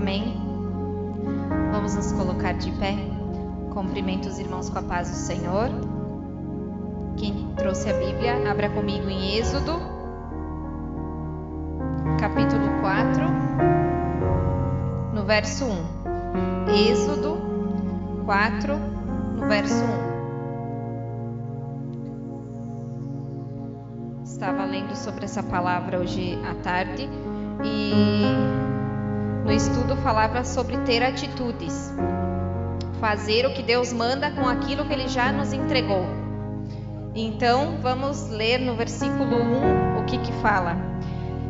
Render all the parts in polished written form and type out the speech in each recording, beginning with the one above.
Amém? Vamos nos colocar de pé. Cumprimento os irmãos com a paz do Senhor. Quem trouxe a Bíblia, abra comigo em Êxodo, capítulo 4, no verso 1. Êxodo 4, no verso 1. Estava lendo sobre essa palavra hoje à tarde e no estudo falava sobre ter atitudes, fazer o que Deus manda com aquilo que Ele já nos entregou. Então vamos ler no versículo 1 o que fala.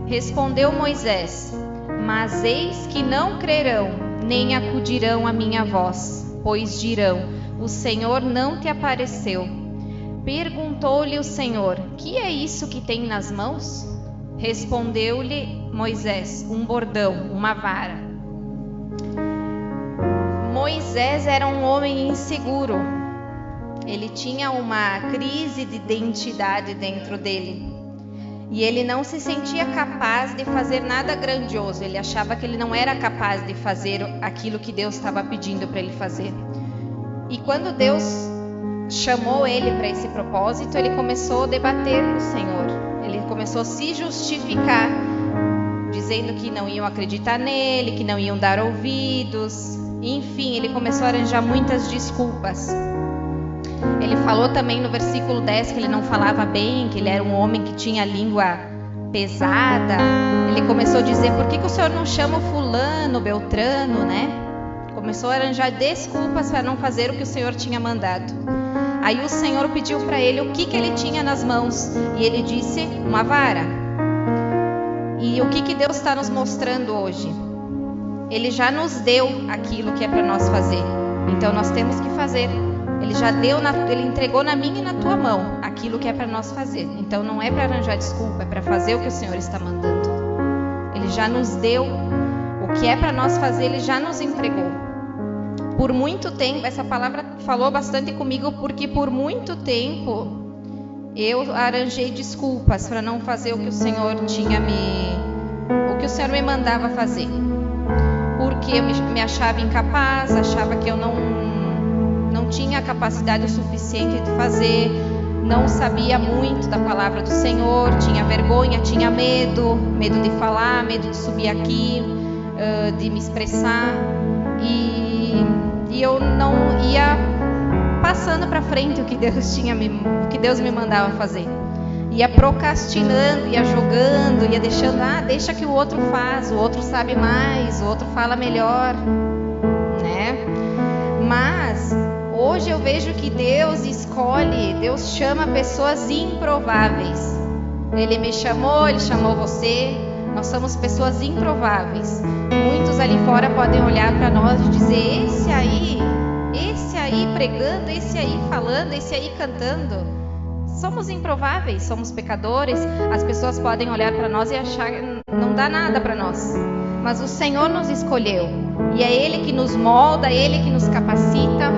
Respondeu Moisés: mas eis que não crerão, nem acudirão à minha voz, pois dirão: o Senhor não te apareceu. Perguntou-lhe o Senhor: que é isso que tem nas mãos? Respondeu-lhe Moisés: um bordão, uma vara. Moisés era um homem inseguro. Ele tinha uma crise de identidade dentro dele. E ele não se sentia capaz de fazer nada grandioso. Ele achava que ele não era capaz de fazer aquilo que Deus estava pedindo para ele fazer. E quando Deus chamou ele para esse propósito, ele começou a debater com o Senhor. Ele começou a se justificar, dizendo que não iam acreditar nele, que não iam dar ouvidos. Enfim, ele começou a arranjar muitas desculpas. Ele falou também no versículo 10 que ele não falava bem, que ele era um homem que tinha a língua pesada. Ele começou a dizer: por que o Senhor não chama o fulano, Beltrano, né? Começou a arranjar desculpas para não fazer o que o Senhor tinha mandado. Aí o Senhor pediu para ele o que ele tinha nas mãos. E ele disse: uma vara. E o que Deus está nos mostrando hoje? Ele já nos deu aquilo que é para nós fazer. Então nós temos que fazer. Ele já deu, ele entregou na minha e na tua mão aquilo que é para nós fazer. Então não é para arranjar desculpa, é para fazer o que o Senhor está mandando. Ele já nos deu o que é para nós fazer, Ele já nos entregou. Por muito tempo, essa palavra falou bastante comigo, porque por muito tempo eu arranjei desculpas para não fazer o que o Senhor o Senhor me mandava fazer. Porque eu me achava incapaz, achava que eu não tinha capacidade o suficiente de fazer, não sabia muito da palavra do Senhor, tinha vergonha, tinha medo de falar, medo de subir aqui, de me expressar, e eu não ia passando para frente o que Deus me mandava fazer. Ia procrastinando, ia jogando, ia deixando, deixa que o outro faz, o outro sabe mais, o outro fala melhor, né? Mas hoje eu vejo que Deus chama pessoas improváveis. Ele me chamou, Ele chamou você. Nós somos pessoas improváveis. Muitos ali fora podem olhar para nós e dizer: esse aí pregando, esse aí falando, esse aí cantando. Somos improváveis, somos pecadores. As pessoas podem olhar para nós e achar que não dá nada para nós. Mas o Senhor nos escolheu. E é Ele que nos molda, é Ele que nos capacita.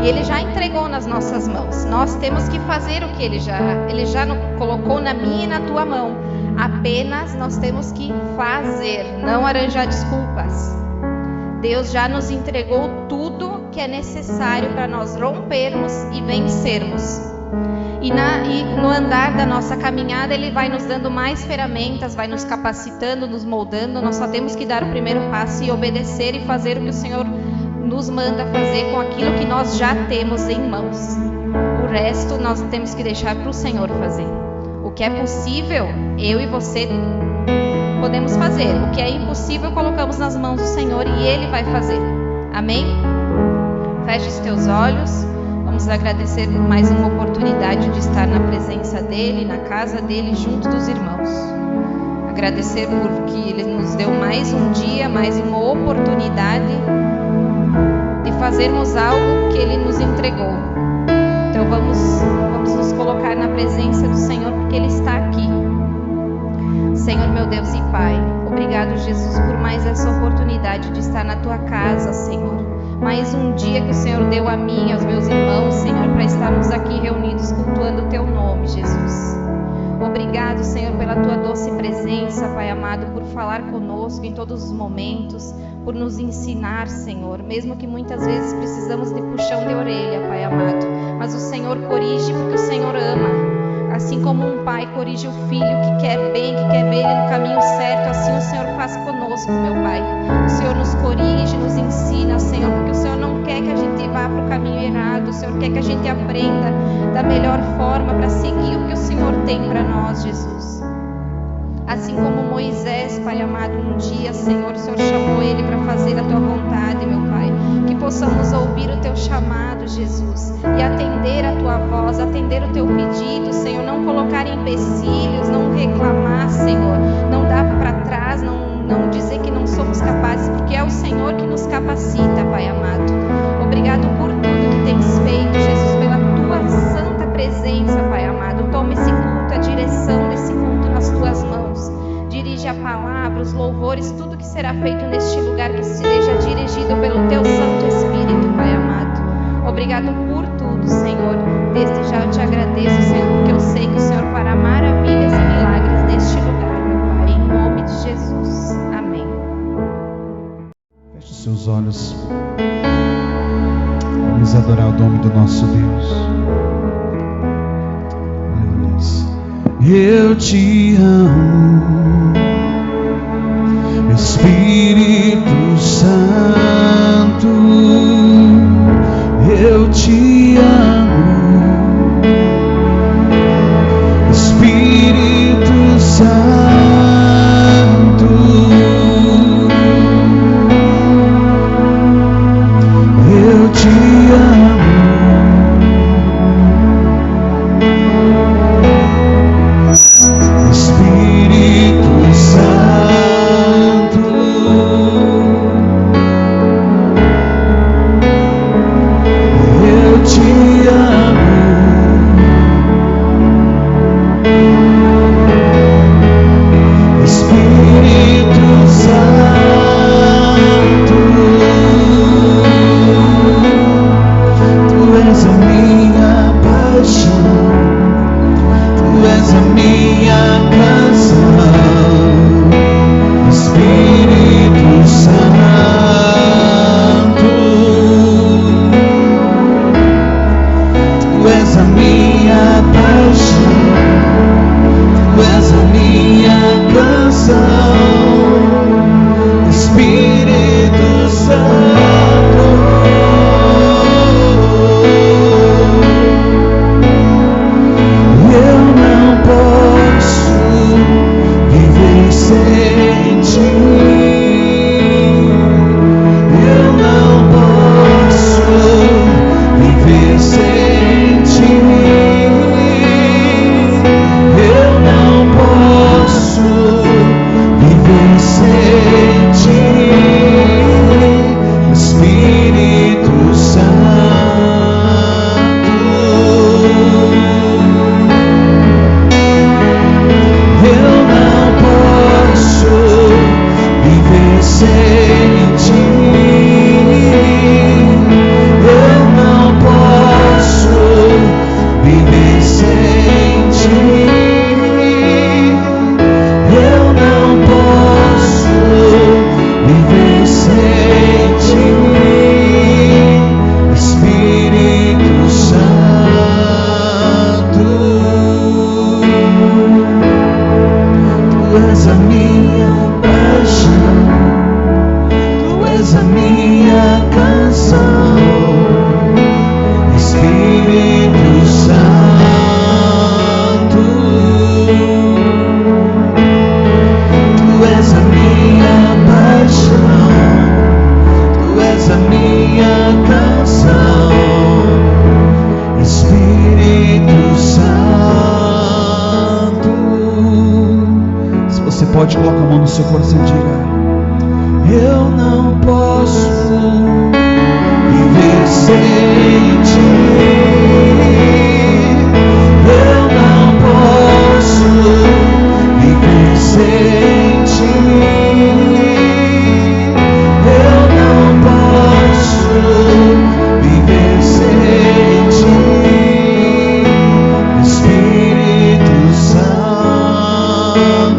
E Ele já entregou nas nossas mãos. Nós temos que fazer o que Ele já colocou na minha e na tua mão. Apenas nós temos que fazer, não arranjar desculpas. Deus já nos entregou tudo que é necessário para nós rompermos e vencermos. E no andar da nossa caminhada, Ele vai nos dando mais ferramentas, vai nos capacitando, nos moldando. Nós só temos que dar o primeiro passo e obedecer e fazer o que o Senhor nos manda fazer com aquilo que nós já temos em mãos. O resto nós temos que deixar para o Senhor fazer. O que é possível, eu e você podemos fazer. O que é impossível, colocamos nas mãos do Senhor e Ele vai fazer. Amém? Feche os teus olhos. Vamos agradecer por mais uma oportunidade de estar na presença dEle, na casa dEle, junto dos irmãos. Agradecer porque Ele nos deu mais um dia, mais uma oportunidade de fazermos algo que Ele nos entregou. Então vamos nos colocar na presença do Senhor, porque Ele está aqui. Senhor, meu Deus e Pai, obrigado, Jesus, por mais essa oportunidade de estar na Tua casa, Senhor. Mais um dia que o Senhor deu a mim e aos meus irmãos, Senhor, para estarmos aqui reunidos cultuando o Teu nome, Jesus. Obrigado, Senhor, pela tua doce presença, Pai amado, por falar conosco em todos os momentos, por nos ensinar, Senhor, mesmo que muitas vezes precisamos de puxão de orelha, Pai amado, mas o Senhor corrige porque o Senhor ama. Assim como um pai corrige o filho que quer bem, que quer ver ele no caminho certo, assim o Senhor faz conosco, meu Pai. O Senhor nos corrige, nos ensina, Senhor, porque o Senhor não quer que a gente vá para o caminho errado, o Senhor quer que a gente aprenda da melhor forma para seguir o que o Senhor tem para nós, Jesus. Assim como Moisés, Pai amado, um dia, Senhor, o Senhor chamou ele para fazer a tua vontade, meu Pai. Que possamos ouvir o teu chamado, Jesus, e atender a tua voz, atender o teu pedido, Senhor. Não colocar empecilhos, não reclamar, Senhor. Não dar para trás, não dizer que não somos capazes, porque é o Senhor que nos capacita, Pai amado. Obrigado por tudo que tens feito, Jesus, pela tua santa presença, Pai amado. Toma esse culto, a direção desse culto nas tuas mãos. Dirige a palavra, os louvores, tudo que será feito neste lugar, que seja dirigido pelo teu Santo Espírito, Pai amado. Obrigado por tudo, Senhor. Desde já eu te agradeço, Senhor, porque eu sei que o Senhor fará maravilhas e milagres neste lugar, meu Pai, em nome de Jesus. Amém. Feche os seus olhos. Vamos adorar o nome do nosso Deus. Eu te amo, Espírito Santo, eu te amo, Espírito Santo, eu te amo. Espírito Santo, eu te amo. Espírito Santo, tu és a minha paixão, tu és a minha canção, Espírito Santo, tu és a minha paixão, tu és a minha canção, Espírito Santo. Eu não posso viver sem ti. Eu não posso viver sem ti. Eu não posso viver sem ti. Espírito Santo, eu não posso viver sem ti. Eu não posso viver sem ti. Eu não posso viver sem ti. Espírito Santo, tu és a minha paixão, tu és a minha canção, Espírito Santo, tu és a minha paixão, tu és a minha canção, Espírito Santo. Se você pode, coloca a mão no seu coração e diga: eu não posso viver sem ti. Eu não posso viver sem ti. Eu não posso viver sem ti. Espírito Santo. Pois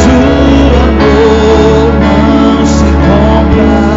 o amor não se compra.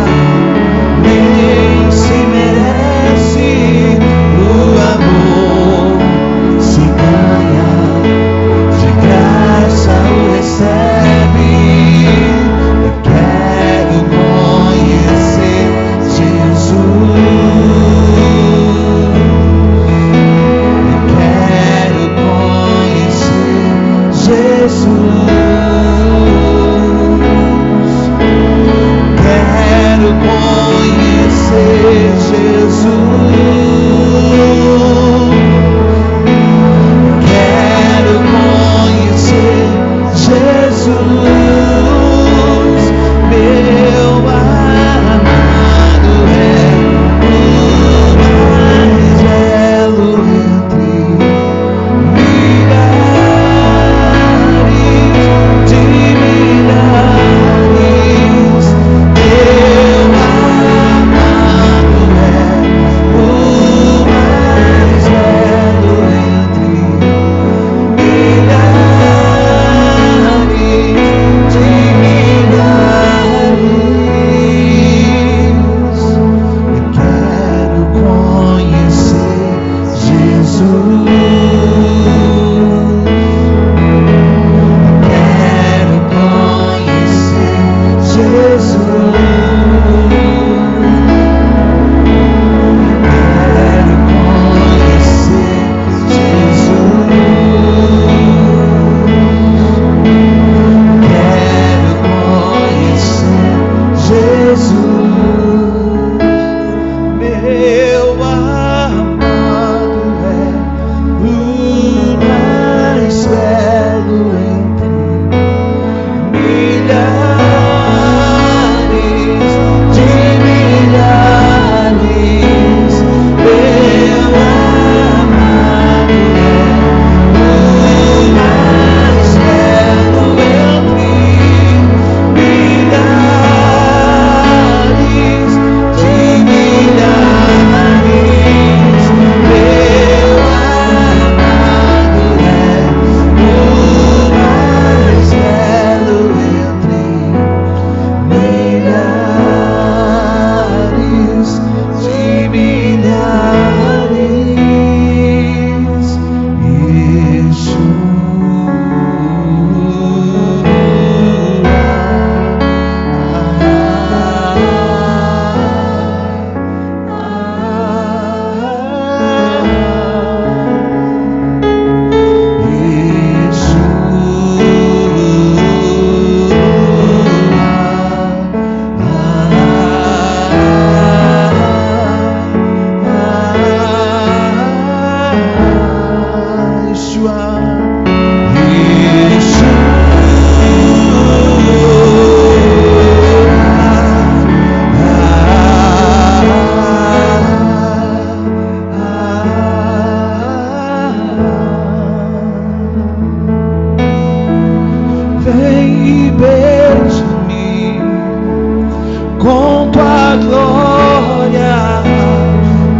com tua glória,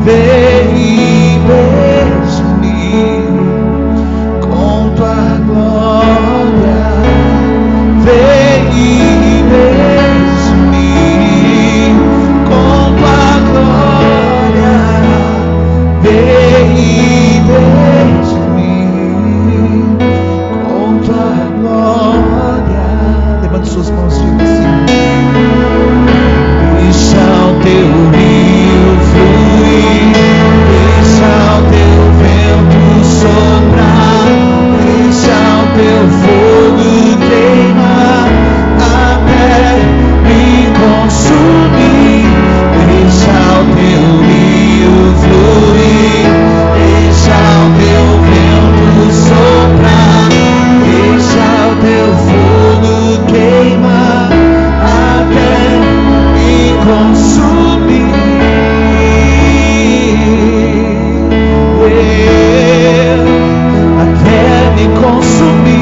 vem e beija-me, com tua glória, vem e beija-me, com tua glória, vem e beija-me, com tua glória. Levante suas mãos e diga assim: deixa o teu rio fluir, deixa o teu vento soprar, deixa o teu fogo queimar até me consumir. Deixa o teu rio fluir, deixa o teu vento soprar, deixa o teu fogo queimar até me consumir, até me consumir.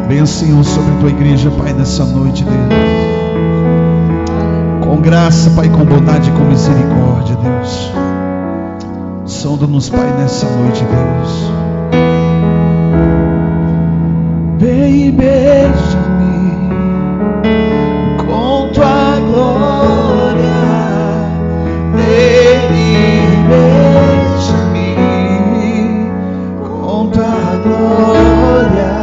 Venha, Senhor, sobre a tua igreja, Pai, nessa noite, Deus, com graça, Pai, com bondade e com misericórdia, Deus. Sonda-nos, Pai, nessa noite, Deus. Vem e beija-me com tua glória, vem e beija-me com tua glória,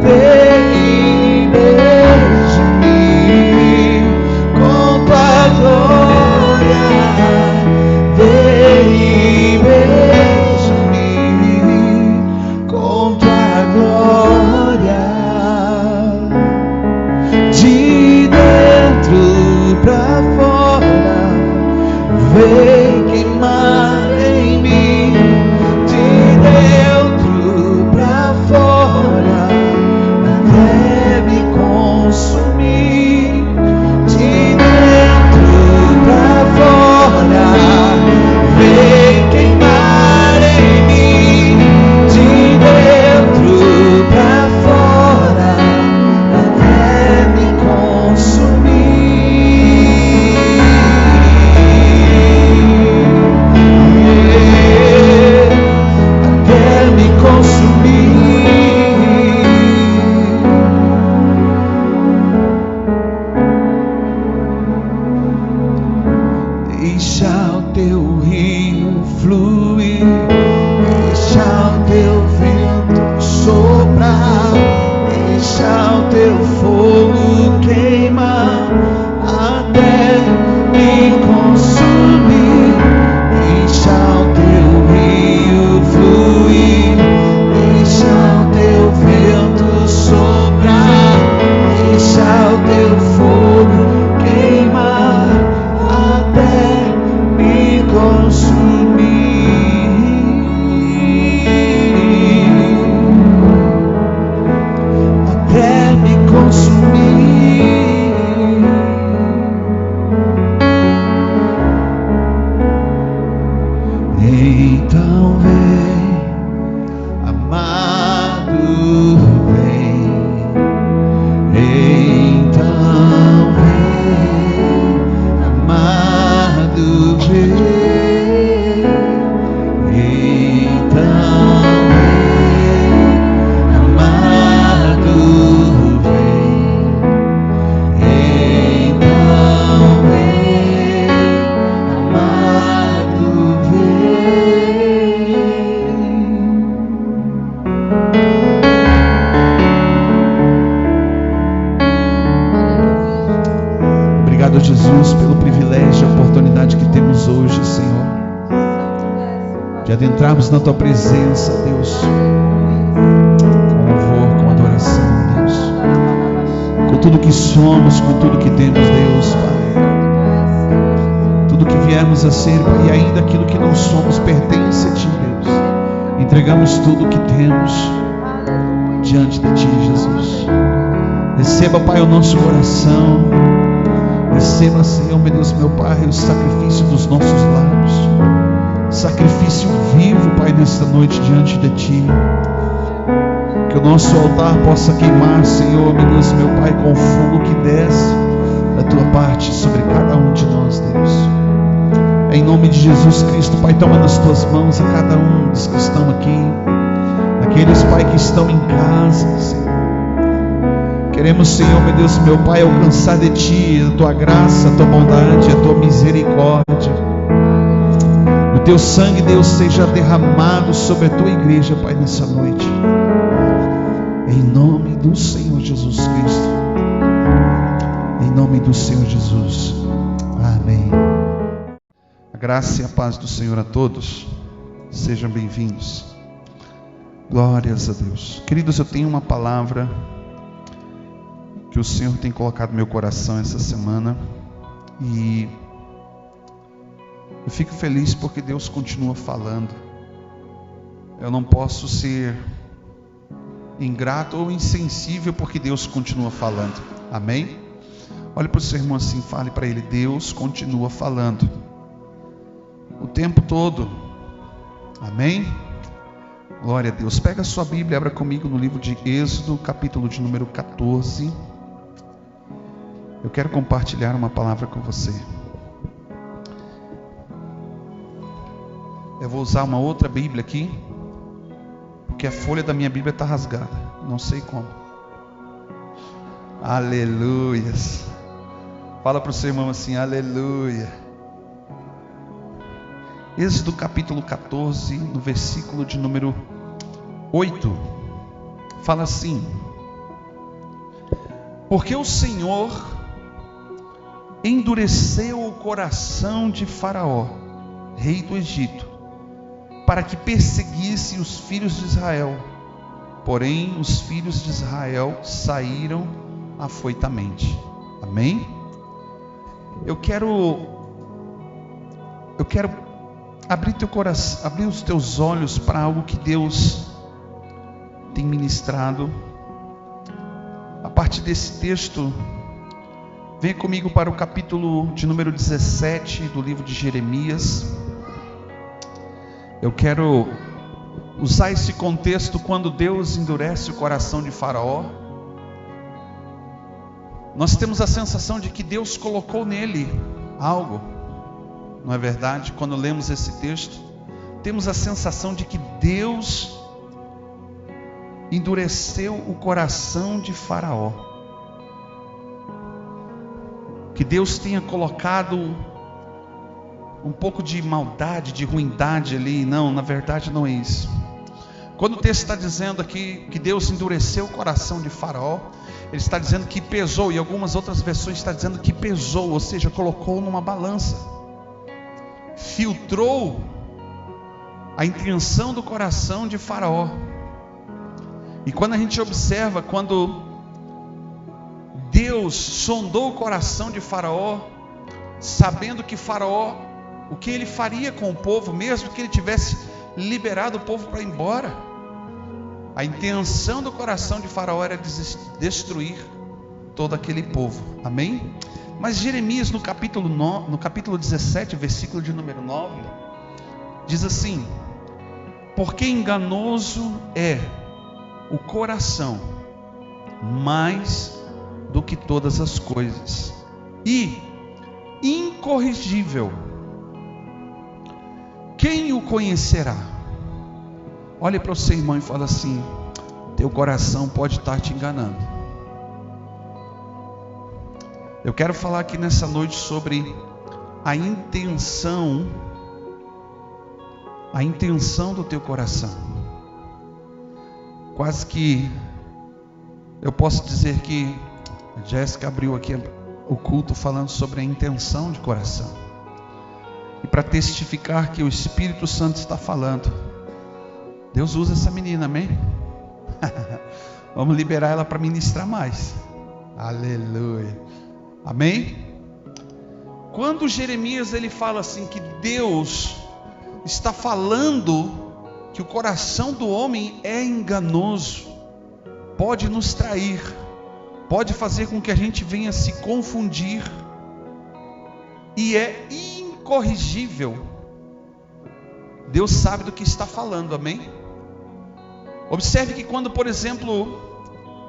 vem e beija-me com tua glória, vem e beija-me com tua glória, de dentro pra fora, vem queimar em mim, de dentro pra fora, até me consumir, de dentro pra fora, vem queimar em mim, de dentro pra fora, até me consumir, até me consumir. Deixa o teu rio fluir, deixa o teu vento soprar, deixa o teu fogo queimar até me consumir. Deixa o teu rio fluir, deixa o teu vento soprar, deixa o teu fogo queimar até me consumir, até me consumir. Então vem, amado, vem. Então vem, amado, vem. Então vem, amado, vem. Então vem, amado, vem. Obrigado, Jesus, pelo privilégio e oportunidade que temos hoje, Senhor, de adentrarmos na tua presença, Deus, com louvor, com adoração, Deus, com tudo que somos, com tudo que temos, Deus, Pai. Tudo que viemos a ser, Pai, e ainda aquilo que não somos pertence a Ti, Deus. Entregamos tudo o que temos diante de Ti, Jesus. Receba, Pai, o nosso coração. Receba, Senhor, meu Deus, meu Pai, o sacrifício dos nossos lábios. sacrifício vivo, Pai, nesta noite diante de Ti. Que o nosso altar possa queimar, Senhor, meu Deus, meu Pai, com o fogo que desce da Tua parte sobre cada um de nós, Deus. Em nome de Jesus Cristo, Pai, toma nas Tuas mãos a cada um dos que estão aqui, aqueles, Pai, que estão em casa, Senhor. Queremos, Senhor, meu Deus, meu Pai, alcançar de Ti a Tua graça, a Tua bondade, a Tua misericórdia. O Teu sangue, Deus, seja derramado sobre a Tua igreja, Pai, nessa noite. Em nome do Senhor Jesus Cristo. Em nome do Senhor Jesus. Amém. A graça e a paz do Senhor a todos. Sejam bem-vindos. Glórias a Deus. Queridos, eu tenho uma palavra que o Senhor tem colocado no meu coração essa semana. E eu fico feliz porque Deus continua falando. Eu não posso ser ingrato ou insensível porque Deus continua falando. Amém? Olhe para o seu irmão assim, fale para ele: Deus continua falando o tempo todo. Amém? Glória a Deus. Pega a sua Bíblia, abra comigo no livro de Êxodo, capítulo de número 14. Eu quero compartilhar uma palavra com você. Eu vou usar uma outra Bíblia aqui, porque a folha da minha Bíblia está rasgada. Não sei como. Aleluias. Fala para o seu irmão assim: aleluia. Êxodo capítulo 14, no versículo de número 8. Fala assim: porque o Senhor endureceu o coração de Faraó, rei do Egito, para que perseguisse os filhos de Israel. Porém, os filhos de Israel saíram afoitamente. Amém? Eu quero abrir teu coração, abrir os teus olhos para algo que Deus tem ministrado. A partir desse texto, venha comigo para o capítulo de número 17 do livro de Jeremias. Eu quero usar esse contexto quando Deus endurece o coração de Faraó. Nós temos a sensação de que Deus colocou nele algo, não é verdade? Quando lemos esse texto, temos a sensação de que Deus endureceu o coração de Faraó, que Deus tenha colocado um pouco de maldade, de ruindade ali. Não, na verdade não é isso. Quando o texto está dizendo aqui que Deus endureceu o coração de Faraó, ele está dizendo que pesou, e algumas outras versões está dizendo que pesou, ou seja, colocou numa balança, filtrou a intenção do coração de Faraó. E quando a gente observa, quando Deus sondou o coração de Faraó, sabendo que Faraó, o que ele faria com o povo, mesmo que ele tivesse liberado o povo para ir embora, a intenção do coração de Faraó era destruir todo aquele povo. Amém? Mas Jeremias no capítulo 17, versículo de número 9, diz assim: porque enganoso é o coração mais do que todas as coisas, e incorrigível, quem o conhecerá? Olhe para o seu irmão e fala assim: teu coração pode estar te enganando. Eu quero falar aqui nessa noite sobre a intenção do teu coração. Quase que eu posso dizer que a Jéssica abriu aqui o culto falando sobre a intenção de coração. E para testificar que o Espírito Santo está falando, Deus usa essa menina, amém? Vamos liberar ela para ministrar mais. Aleluia. Amém? Quando Jeremias ele fala assim que Deus está falando que o coração do homem é enganoso, pode nos trair, pode fazer com que a gente venha se confundir, e é incorrigível. Deus sabe do que está falando, amém? Observe que quando, por exemplo,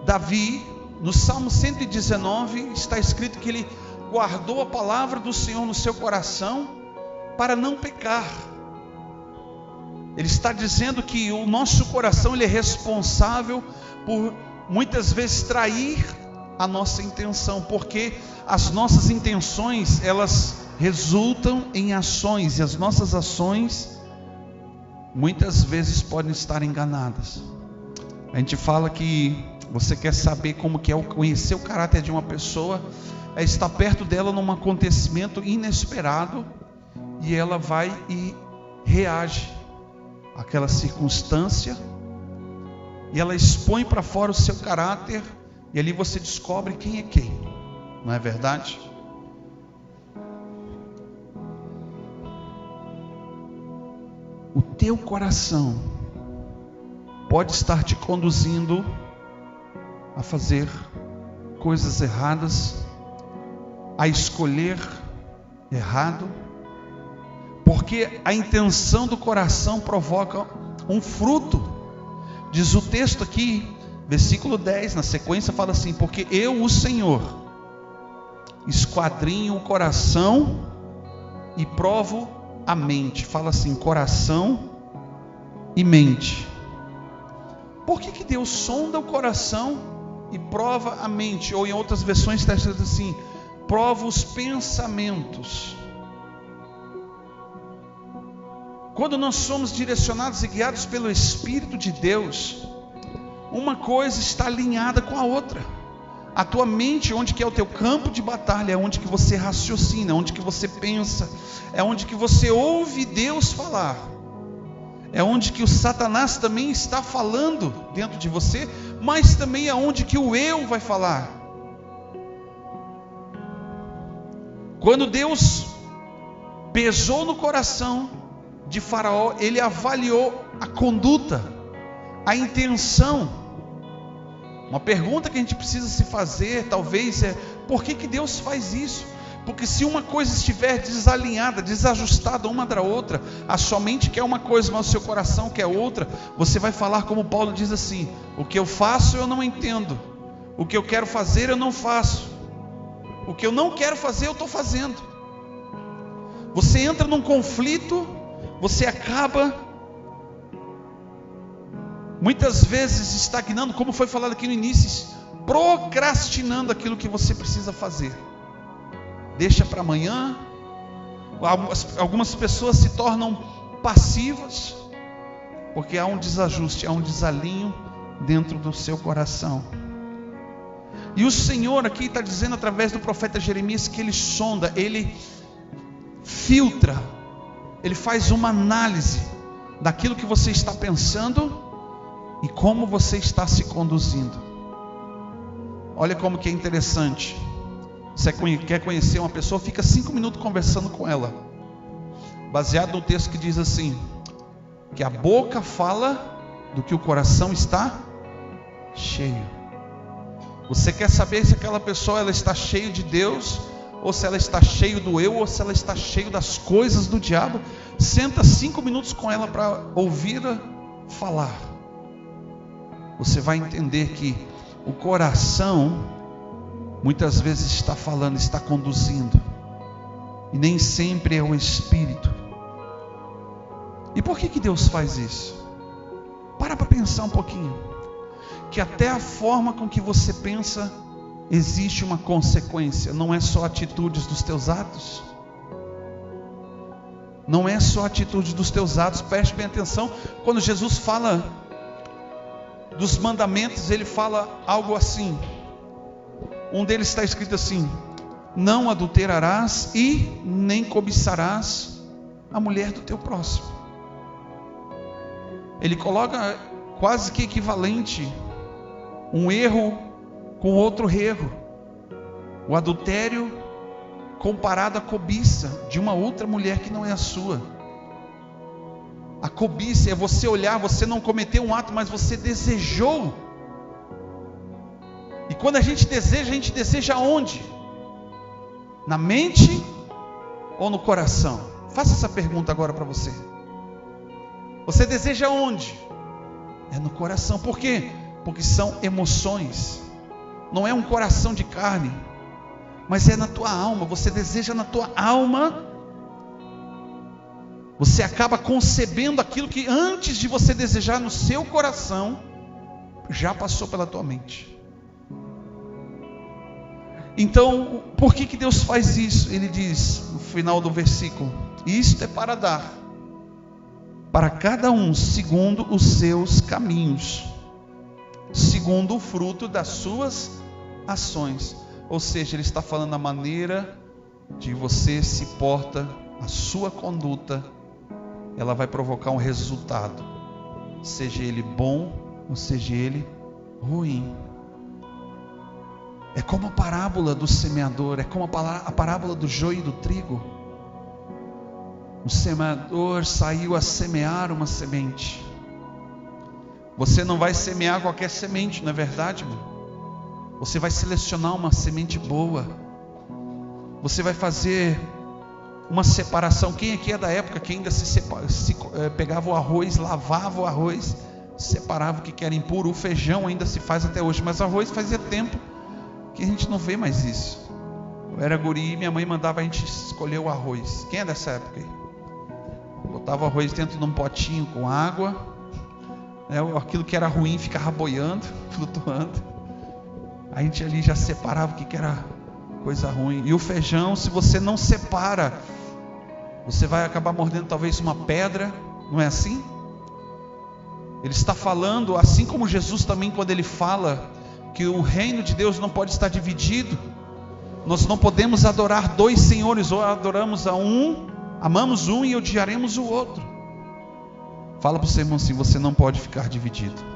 Davi, no Salmo 119, está escrito que ele guardou a palavra do Senhor no seu coração para não pecar. Ele está dizendo que o nosso coração ele é responsável por muitas vezes trair a nossa intenção, porque as nossas intenções elas resultam em ações, e as nossas ações muitas vezes podem estar enganadas. A gente fala que você quer saber como que é conhecer o caráter de uma pessoa, é estar perto dela num acontecimento inesperado e ela vai e reage àquela circunstância e ela expõe para fora o seu caráter, e ali você descobre quem é quem, não é verdade? O teu coração pode estar te conduzindo a fazer coisas erradas, a escolher errado, porque a intenção do coração provoca um fruto. Diz o texto aqui, versículo 10, na sequência fala assim: porque eu, o Senhor, esquadrinho o coração e provo a mente. Fala assim, coração e mente. Por que Deus sonda o coração e prova a mente? Ou em outras versões está escrito assim, prova os pensamentos. Quando nós somos direcionados e guiados pelo Espírito de Deus, uma coisa está alinhada com a outra. A tua mente, onde que é o teu campo de batalha, é onde que você raciocina, é onde que você pensa, é onde que você ouve Deus falar, é onde que o Satanás também está falando dentro de você, mas também é onde que o eu vai falar. Quando Deus pesou no coração de Faraó, ele avaliou a conduta, a intenção. Uma pergunta que a gente precisa se fazer talvez é: por que Deus faz isso? Porque se uma coisa estiver desalinhada, desajustada uma da outra, a sua mente quer uma coisa, mas o seu coração quer outra, você vai falar como Paulo diz assim: o que eu faço eu não entendo, o que eu quero fazer eu não faço, o que eu não quero fazer eu estou fazendo. Você entra num conflito, você acaba muitas vezes estagnando, como foi falado aqui no início, procrastinando aquilo que você precisa fazer. Deixa para amanhã. Algumas pessoas se tornam passivas, porque há um desajuste, há um desalinho dentro do seu coração. E o Senhor aqui está dizendo através do profeta Jeremias que ele sonda, ele filtra, ele faz uma análise daquilo que você está pensando e como você está se conduzindo. Olha como que é interessante. Você quer conhecer uma pessoa, fica 5 minutos conversando com ela, baseado no texto que diz assim, que a boca fala do que o coração está cheio. Você quer saber se aquela pessoa ela está cheia de Deus, ou se ela está cheia do eu, ou se ela está cheia das coisas do diabo? Senta 5 minutos com ela para ouvir-a falar. Você vai entender que o coração muitas vezes está falando, está conduzindo, e nem sempre é o Espírito. E por que Deus faz isso? Para pensar um pouquinho, que até a forma com que você pensa existe uma consequência. Não é só atitudes dos teus atos, não é só atitude dos teus atos. Preste bem atenção, quando Jesus fala dos mandamentos, ele fala algo assim. Um deles está escrito assim: não adulterarás e nem cobiçarás a mulher do teu próximo. Ele coloca quase que equivalente um erro com outro erro. O adultério comparado à cobiça de uma outra mulher que não é a sua. A cobiça é você olhar, você não cometeu um ato, mas você desejou. E quando a gente deseja onde? Na mente ou no coração? Faça essa pergunta agora para você. Você deseja onde? É no coração. Por quê? Porque são emoções. Não é um coração de carne, mas é na tua alma. Você deseja na tua alma. Você acaba concebendo aquilo que antes de você desejar no seu coração, já passou pela tua mente. Então, por que Deus faz isso? Ele diz no final do versículo: isto é para dar para cada um segundo os seus caminhos, segundo o fruto das suas ações. Ou seja, ele está falando da maneira de você se porta, a sua conduta, ela vai provocar um resultado, seja ele bom ou seja ele ruim. É como a parábola do semeador, é como a parábola do joio e do trigo. O semeador saiu a semear uma semente. Você não vai semear qualquer semente, não é verdade, irmão? Você vai selecionar uma semente boa. Você vai fazer uma separação. Quem aqui é da época que ainda pegava o arroz, lavava o arroz, separava o que era impuro? O feijão ainda se faz até hoje, mas o arroz fazia tempo que a gente não vê mais isso. Eu era guri e minha mãe mandava a gente escolher o arroz. Quem é dessa época aí? Botava o arroz dentro de um potinho com água, né? Aquilo que era ruim ficava boiando, flutuando. A gente ali já separava o que era coisa ruim. E o feijão, se você não separa, você vai acabar mordendo talvez uma pedra. Não é assim? Ele está falando, assim como Jesus também, quando ele fala que o reino de Deus não pode estar dividido. Nós não podemos adorar dois senhores, ou adoramos a um, amamos um e odiaremos o outro. Fala para o seu irmão assim: você não pode ficar dividido.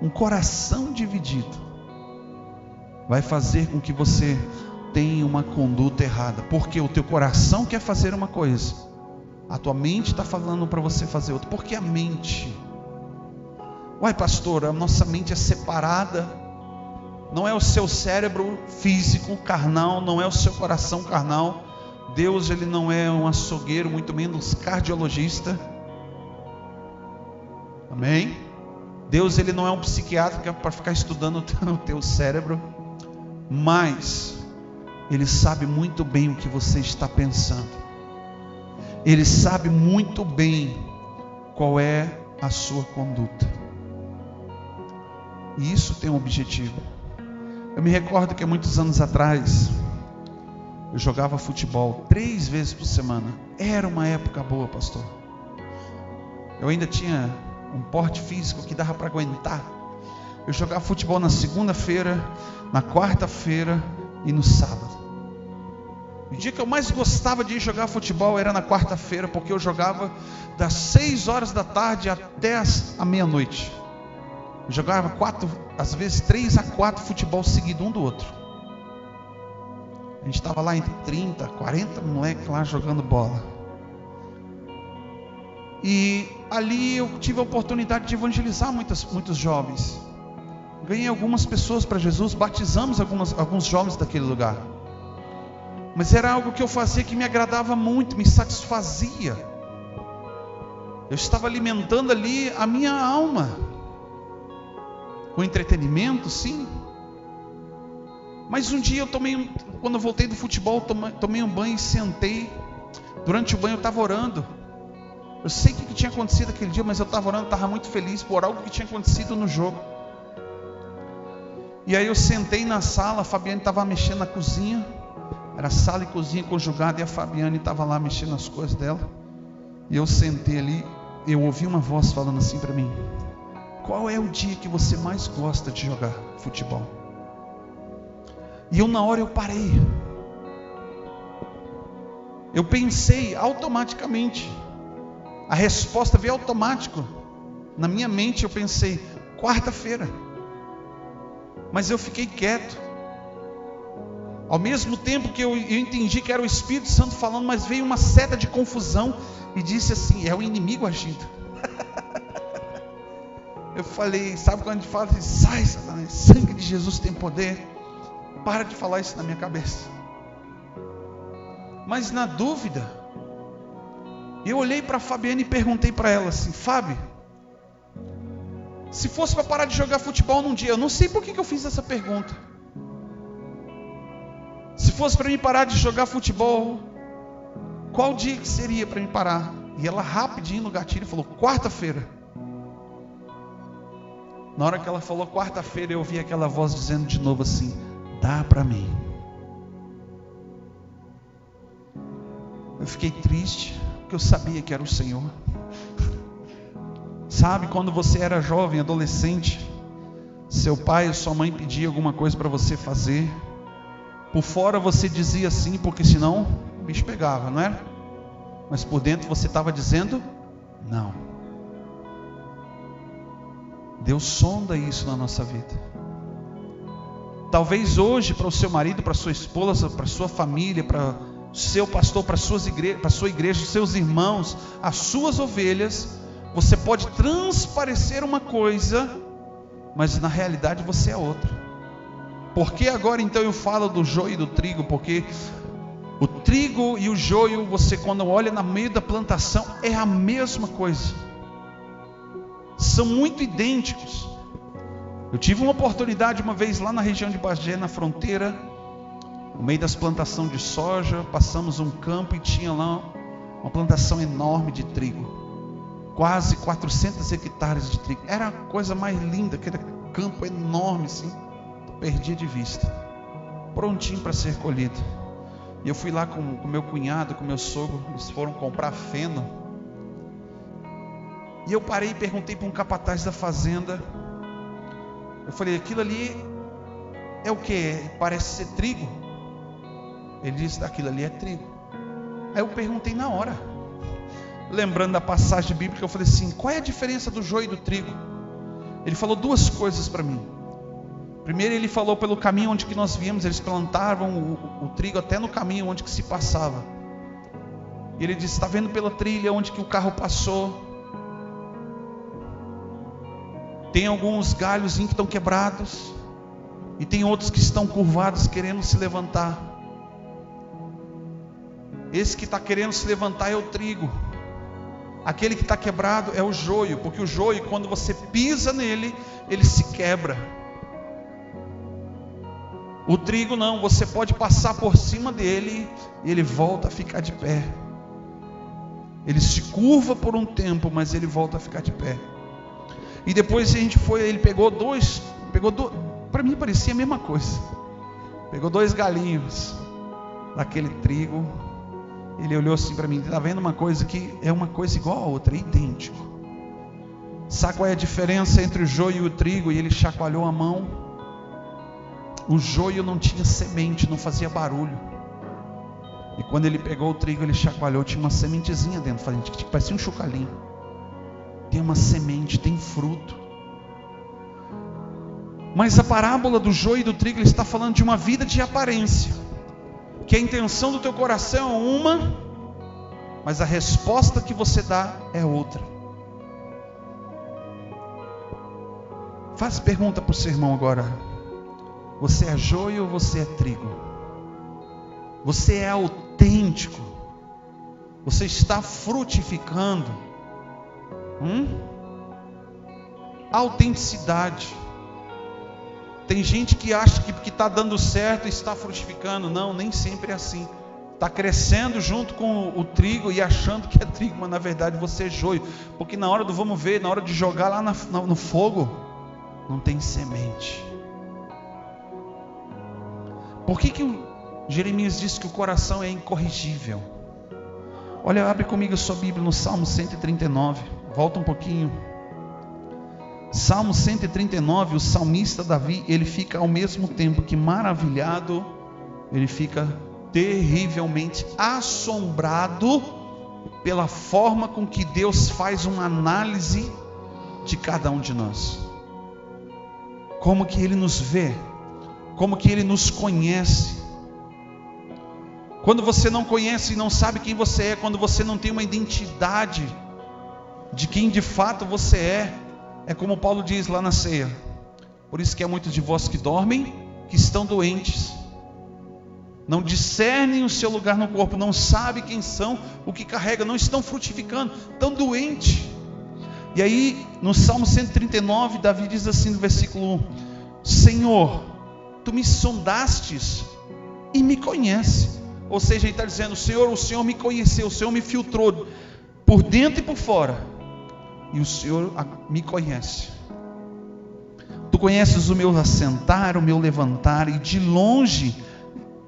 Um coração dividido vai fazer com que você tenha uma conduta errada, porque o teu coração quer fazer uma coisa, a tua mente está falando para você fazer outra. Porque a mente, uai pastor, a nossa mente é separada. Não é o seu cérebro físico, carnal, não é o seu coração carnal. Deus, ele não é um açougueiro, muito menos cardiologista. Amém? Deus, ele não é um psiquiatra para ficar estudando o teu cérebro. Mas ele sabe muito bem o que você está pensando. Ele sabe muito bem qual é a sua conduta. E isso tem um objetivo. Eu me recordo que há muitos anos atrás eu jogava futebol 3 vezes por semana. Era uma época boa, pastor. Eu ainda tinha um porte físico que dava para aguentar. Eu jogava futebol na segunda-feira, na quarta-feira e no sábado. O dia que eu mais gostava de ir jogar futebol era na quarta-feira, porque eu jogava das 6 horas da tarde até a meia-noite. Eu jogava 4, às vezes 3 a 4 futebol seguido um do outro. A gente estava lá entre 30, 40 moleques lá jogando bola. E ali eu tive a oportunidade de evangelizar muitos jovens. Ganhei algumas pessoas para Jesus, batizamos alguns jovens daquele lugar. Mas era algo que eu fazia que me agradava muito, me satisfazia. Eu estava alimentando ali a minha alma. Com entretenimento, sim. Mas um dia quando eu voltei do futebol, tomei um banho e sentei. Durante o banho eu estava orando. Eu sei o que tinha acontecido aquele dia, mas eu estava orando, estava muito feliz por algo que tinha acontecido no jogo. E aí eu sentei na sala, a Fabiane estava mexendo na cozinha. Era sala e cozinha conjugada, e a Fabiane estava lá mexendo nas coisas dela. E eu sentei ali, eu ouvi uma voz falando assim para mim: qual é o dia que você mais gosta de jogar futebol? E eu na hora eu parei. Eu pensei automaticamente. A resposta veio automático. Na minha mente eu pensei: quarta-feira. Mas eu fiquei quieto. Ao mesmo tempo que eu entendi que era o Espírito Santo falando, mas veio uma seta de confusão e disse assim: é o inimigo agindo. Eu falei, sabe quando a gente fala assim: sai, Satanás, sangue de Jesus tem poder. Para de falar isso na minha cabeça. Mas na dúvida, Eu olhei para a Fabiana e perguntei para ela assim: Fábio, se fosse para parar de jogar futebol num dia, eu não sei por que eu fiz essa pergunta. Se fosse para mim parar de jogar futebol, qual dia que seria para mim parar? E ela rapidinho no gatilho falou: quarta-feira. Na hora que ela falou quarta-feira, eu ouvi aquela voz dizendo de novo assim: dá para mim. Eu fiquei triste, porque eu sabia que era o Senhor. Sabe, quando você era jovem, adolescente, seu pai ou sua mãe pedia alguma coisa para você fazer, por fora você dizia sim, porque senão o bicho pegava, não era? Mas por dentro você estava dizendo não. Deus sonda isso na nossa vida. Talvez hoje, para o seu marido, para a sua esposa, para a sua família, para o seu pastor, para a sua igreja, os seus irmãos, as suas ovelhas, você pode transparecer uma coisa, mas na realidade você é outra. Por que agora então eu falo do joio e do trigo? Porque o trigo e o joio, você quando olha no meio da plantação, é a mesma coisa. São muito idênticos. Eu tive uma oportunidade uma vez lá na região de Bagé, na fronteira, no meio das plantações de soja, passamos um campo e tinha lá uma plantação enorme de trigo. Quase 400 hectares de trigo. Era a coisa mais linda, aquele campo enorme assim. Perdi de vista. Prontinho para ser colhido. E eu fui lá com meu cunhado, com meu sogro. Eles foram comprar feno. E eu parei e perguntei para um capataz da fazenda. Eu falei: aquilo ali é o que? Parece ser trigo. Ele disse: aquilo ali é trigo. Aí eu perguntei na hora, lembrando da passagem bíblica, eu falei assim: qual é a diferença do joio e do trigo? Ele falou duas coisas para mim. Primeiro, ele falou pelo caminho onde que nós viemos, eles plantavam o trigo até no caminho onde que se passava. E ele disse: está vendo pela trilha onde que o carro passou? Tem alguns galhos que estão quebrados, e tem outros que estão curvados, querendo se levantar. Esse que está querendo se levantar é o trigo. Aquele que está quebrado é o joio, porque o joio, quando você pisa nele, ele se quebra. O trigo não, você pode passar por cima dele e ele volta a ficar de pé. Ele se curva por um tempo, mas ele volta a ficar de pé. E depois a gente foi, ele pegou dois, para mim parecia a mesma coisa. Pegou 2 galinhos daquele trigo. Ele olhou assim para mim: está vendo uma coisa que é uma coisa igual a outra, é idêntico. Sabe qual é a diferença entre o joio e o trigo? E ele chacoalhou a mão. O joio não tinha semente, não fazia barulho. E quando ele pegou o trigo, ele chacoalhou, tinha uma sementezinha dentro, parecia um chocalhinho. Tem uma semente, tem fruto. Mas a parábola do joio e do trigo, ele está falando de uma vida de aparência, que a intenção do teu coração é uma, mas a resposta que você dá é outra. Faz pergunta para o seu irmão agora: você é joio ou você é trigo? Você é autêntico? Você está frutificando? Autenticidade. Tem gente que acha que está dando certo e está frutificando. Não, nem sempre é assim. Está crescendo junto com o trigo e achando que é trigo, mas na verdade você é joio. Porque na hora do vamos ver, na hora de jogar lá no fogo, não tem semente. Por que o Jeremias disse que o coração é incorrigível? Olha, abre comigo a sua Bíblia no Salmo 139. Volta um pouquinho. Salmo 139, o salmista Davi, ele fica ao mesmo tempo que maravilhado, ele fica terrivelmente assombrado pela forma com que Deus faz uma análise de cada um de nós. Como que Ele nos vê, como que Ele nos conhece. Quando você não conhece e não sabe quem você é, quando você não tem uma identidade de quem de fato você é como Paulo diz lá na ceia: por isso que há muitos de vós que dormem, que estão doentes. não discernem o seu lugar no corpo, não sabem quem são, o que carregam, não estão frutificando, estão doentes. E aí, no Salmo 139, Davi diz assim no versículo 1: Senhor, tu me sondastes e me conhece. Ou seja, ele está dizendo: o Senhor me conheceu, o Senhor me filtrou por dentro e por fora, e o Senhor me conhece. Tu conheces o meu assentar, o meu levantar, e de longe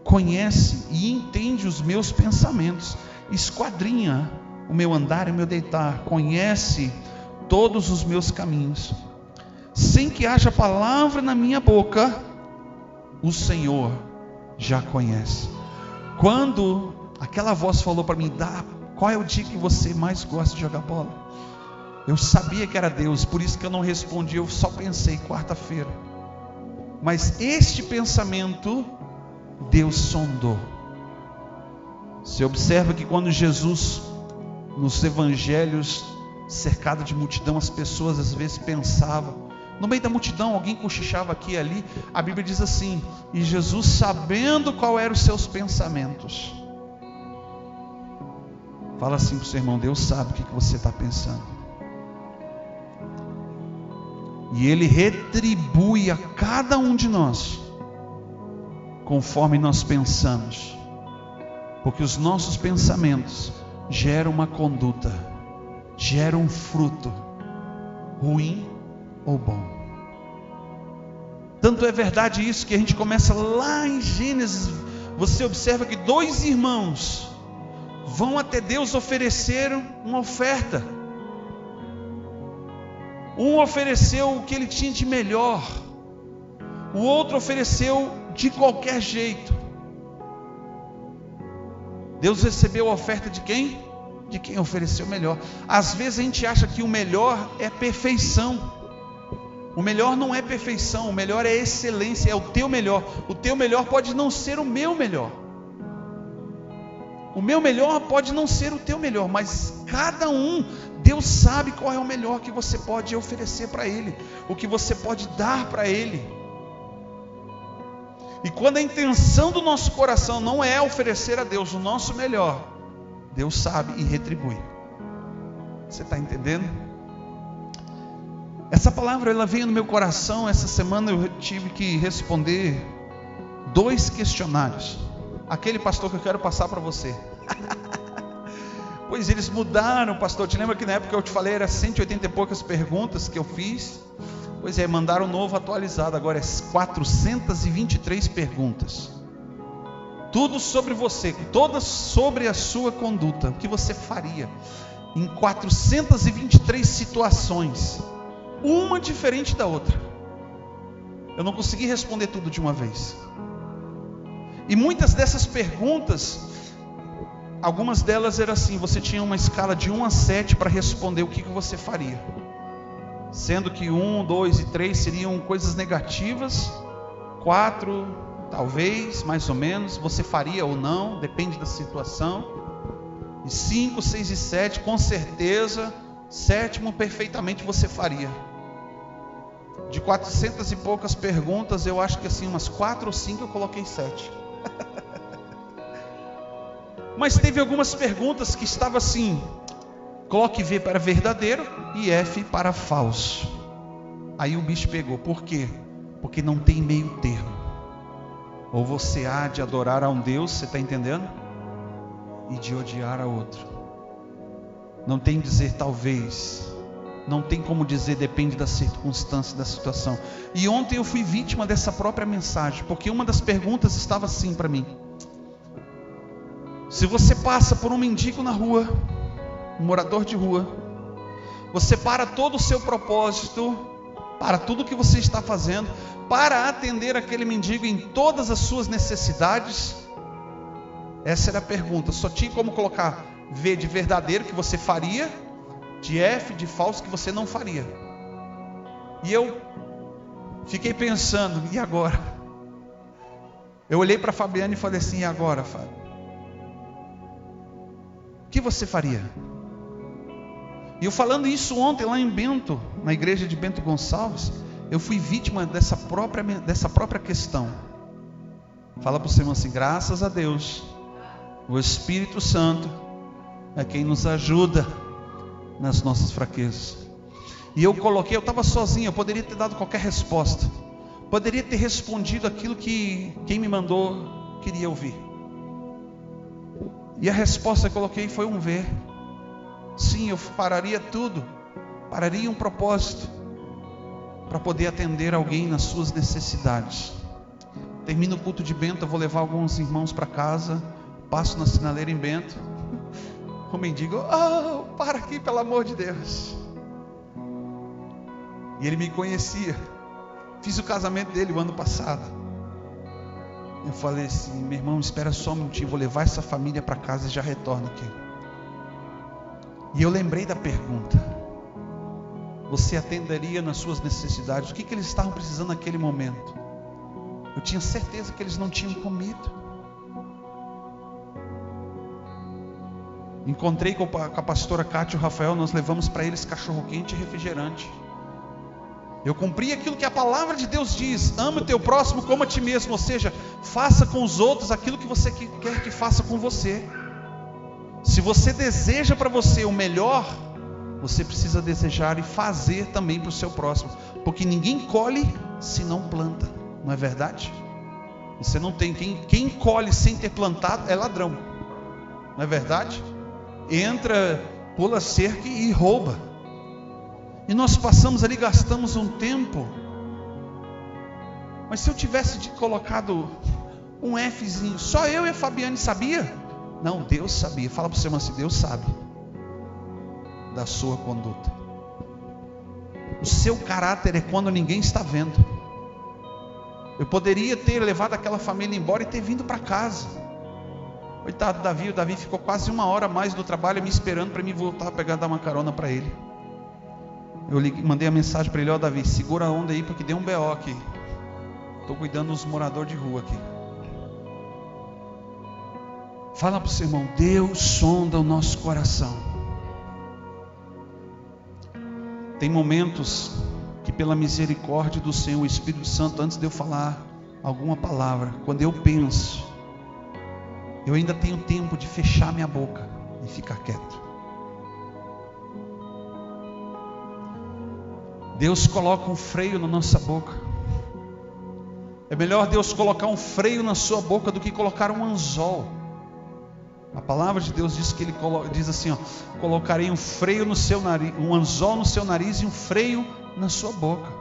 conhece e entende os meus pensamentos, esquadrinha o meu andar e o meu deitar, conhece todos os meus caminhos, sem que haja palavra na minha boca, o Senhor já conhece. Quando aquela voz falou para mim: qual é o dia que você mais gosta de jogar bola? Eu sabia que era Deus, por isso que eu não respondi, eu só pensei quarta-feira. Mas este pensamento Deus sondou. Você observa que quando Jesus, nos evangelhos, cercado de multidão, as pessoas às vezes pensavam, no meio da multidão alguém cochichava aqui e ali, a Bíblia diz assim: e Jesus, sabendo qual eram os seus pensamentos, fala assim para o seu irmão: Deus sabe o que você está pensando, e Ele retribui a cada um de nós conforme nós pensamos, porque os nossos pensamentos geram uma conduta, geram um fruto, ruim ou bom. Tanto é verdade isso que a gente começa lá em Gênesis. Você observa que 2 irmãos vão até Deus oferecer uma oferta. Um ofereceu o que ele tinha de melhor, o outro ofereceu de qualquer jeito. Deus recebeu a oferta de quem? De quem ofereceu o melhor. Às vezes a gente acha que o melhor é perfeição. O melhor não é perfeição, o melhor é excelência, é o teu melhor. O teu melhor pode não ser o meu melhor. O meu melhor pode não ser o teu melhor, mas cada um, Deus sabe qual é o melhor que você pode oferecer para Ele, o que você pode dar para Ele. E quando a intenção do nosso coração não é oferecer a Deus o nosso melhor, Deus sabe e retribui. Você está entendendo? Essa palavra ela veio no meu coração. Essa semana eu tive que responder 2 questionários. Aquele pastor que eu quero passar para você. Pois eles mudaram, pastor. Te lembra que na época eu te falei era 180 e poucas perguntas que eu fiz? Pois é, mandaram um novo atualizado. Agora é 423 perguntas. Tudo sobre você, todas sobre a sua conduta. O que você faria em 423 situações, uma diferente da outra. Eu não consegui responder tudo de uma vez. E muitas dessas perguntas, algumas delas eram assim: você tinha uma escala de 1 a 7 para responder o que você faria, sendo que 1, 2 e 3 seriam coisas negativas, 4 talvez, mais ou menos, você faria ou não, depende da situação, e 5, 6 e 7 com certeza, 7º perfeitamente você faria. De 400 e poucas perguntas, eu acho que assim umas 4 ou 5 eu coloquei 7. Mas teve algumas perguntas que estavam assim: coloque V para verdadeiro e F para falso. Aí o bicho pegou. Por quê? Porque não tem meio termo. Ou você há de adorar a um Deus, você está entendendo? E de odiar a outro. Não tem dizer talvez. Não tem como dizer depende da circunstância, da situação. E ontem eu fui vítima dessa própria mensagem, porque uma das perguntas estava assim para mim: se você passa por um mendigo na rua, um morador de rua, você para todo o seu propósito, para tudo que você está fazendo, para atender aquele mendigo em todas as suas necessidades? Essa era a pergunta. Só tinha como colocar V de verdadeiro, que você faria, de F de falso, que você não faria. E eu fiquei pensando: e agora? Eu olhei para a Fabiana e falei assim: e agora, Fábio? O que você faria? E eu falando isso ontem lá em Bento, na igreja de Bento Gonçalves, eu fui vítima dessa própria questão. Fala para o seu irmão assim: graças a Deus, o Espírito Santo é quem nos ajuda nas nossas fraquezas. E eu estava sozinho, eu poderia ter dado qualquer resposta, poderia ter respondido aquilo que quem me mandou queria ouvir. E a resposta que eu coloquei foi um ver. Sim, eu pararia tudo, pararia um propósito para poder atender alguém nas suas necessidades. Termino o culto de Bento, eu vou levar alguns irmãos para casa, passo na sinaleira em Bento, o mendigo: para aqui, pelo amor de Deus. E ele me conhecia, fiz o casamento dele o ano passado. Eu falei assim: meu irmão, espera só um minutinho, vou levar essa família para casa e já retorno aqui. E eu lembrei da pergunta: você atenderia nas suas necessidades? O que eles estavam precisando naquele momento? Eu tinha certeza que eles não tinham comido. Encontrei com a pastora Cátia e o Rafael, nós levamos para eles cachorro quente e refrigerante. Eu cumpri aquilo que a palavra de Deus diz: ama o teu próximo como a ti mesmo. Ou seja, faça com os outros aquilo que você quer que faça com você. Se você deseja para você o melhor, você precisa desejar e fazer também para o seu próximo, porque ninguém colhe se não planta, não é verdade? Você não tem, quem colhe sem ter plantado é ladrão, não é verdade? Entra, pula cerca e rouba. E nós passamos ali, gastamos um tempo. Mas se eu tivesse colocado um Fzinho, só eu e a Fabiane sabia? Não, Deus sabia. Fala para o seu irmão assim: Deus sabe da sua conduta. O seu caráter é quando ninguém está vendo. Eu poderia ter levado aquela família embora e ter vindo para casa. Coitado do Davi, o Davi ficou quase 1 hora a mais do trabalho me esperando para mim voltar a dar uma carona para ele. Eu mandei a mensagem para ele: Davi, segura a onda aí, porque deu um BO aqui. Estou cuidando dos moradores de rua aqui. Fala para o seu irmão: Deus sonda o nosso coração. Tem momentos que, pela misericórdia do Senhor, o Espírito Santo, antes de eu falar alguma palavra, quando eu penso, eu ainda tenho tempo de fechar minha boca e ficar quieto. Deus coloca um freio na nossa boca. É melhor Deus colocar um freio na sua boca do que colocar um anzol. A palavra de Deus diz que Ele diz assim: colocarei um freio no seu nariz, um anzol no seu nariz e um freio na sua boca.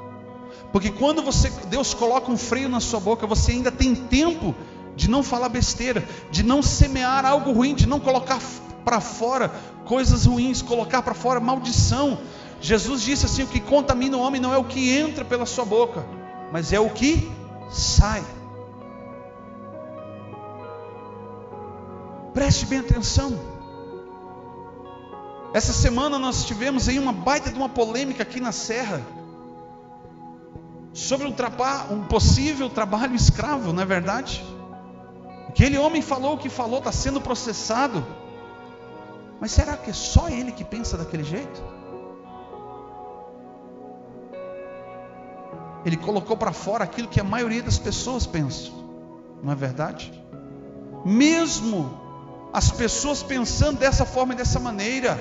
Porque quando Deus coloca um freio na sua boca, você ainda tem tempo de não falar besteira, de não semear algo ruim, de não colocar para fora coisas ruins, colocar para fora maldição. Jesus disse assim: o que contamina o homem não é o que entra pela sua boca, mas é o que sai. Preste bem atenção. Essa semana nós tivemos aí uma baita de uma polêmica aqui na Serra, sobre um possível trabalho escravo, não é verdade? Aquele homem falou o que falou, está sendo processado. Mas será que é só ele que pensa daquele jeito? Ele colocou para fora aquilo que a maioria das pessoas pensam, não é verdade? Mesmo as pessoas pensando dessa forma e dessa maneira,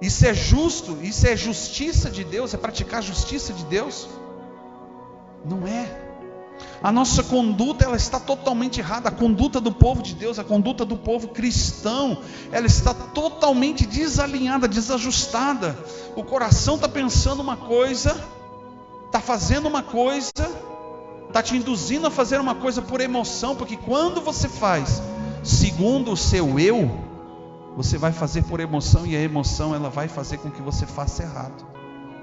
isso é justo? Isso é justiça de Deus? É praticar a justiça de Deus? Não é. A nossa conduta, ela está totalmente errada. A conduta do povo de Deus, a conduta do povo cristão, ela está totalmente desalinhada, desajustada. O coração está pensando uma coisa, está fazendo uma coisa, está te induzindo a fazer uma coisa por emoção, porque quando você faz segundo o seu eu, você vai fazer por emoção, e a emoção, ela vai fazer com que você faça errado,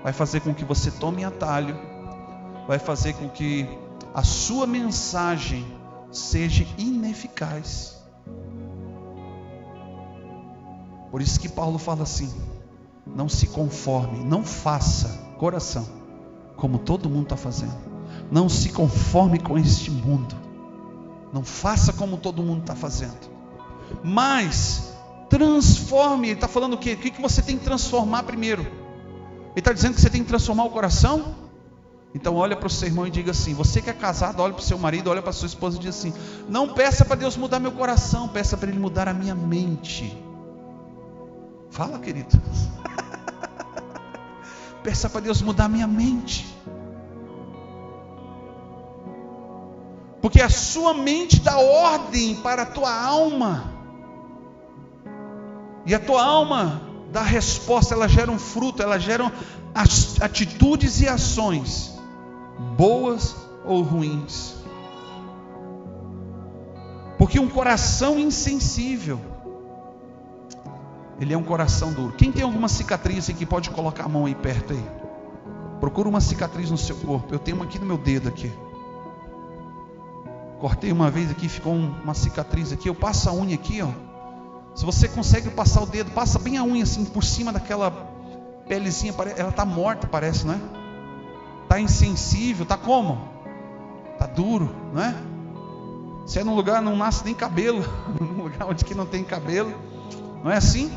vai fazer com que você tome atalho, vai fazer com que a sua mensagem seja ineficaz. Por isso que Paulo fala assim: não se conforme, não faça, coração, como todo mundo está fazendo. Não se conforme com este mundo, não faça como todo mundo está fazendo, mas transforme. Ele está falando o quê? O que você tem que transformar primeiro? Ele está dizendo que você tem que transformar o coração? Então olha para o seu irmão e diga assim: você que é casado, olha para o seu marido, olha para a sua esposa e diz assim: não peça para Deus mudar meu coração, peça para Ele mudar a minha mente. Fala, querido. Peça para Deus mudar a minha mente. Porque a sua mente dá ordem para a tua alma. E a tua alma dá resposta, ela gera um fruto, ela gera atitudes e ações, boas ou ruins. Porque um coração insensível, ele é um coração duro. Quem tem alguma cicatriz aqui pode colocar a mão aí perto aí. Procura uma cicatriz no seu corpo. Eu tenho uma aqui no meu dedo aqui. Cortei uma vez aqui, ficou uma cicatriz aqui. Eu passo a unha aqui, ó. Se você consegue passar o dedo, passa bem a unha assim por cima daquela pelezinha. Ela está morta, parece, não é? Está insensível, está como? Está duro, não é? Se é num lugar não nasce nem cabelo, num lugar onde que não tem cabelo, não é assim?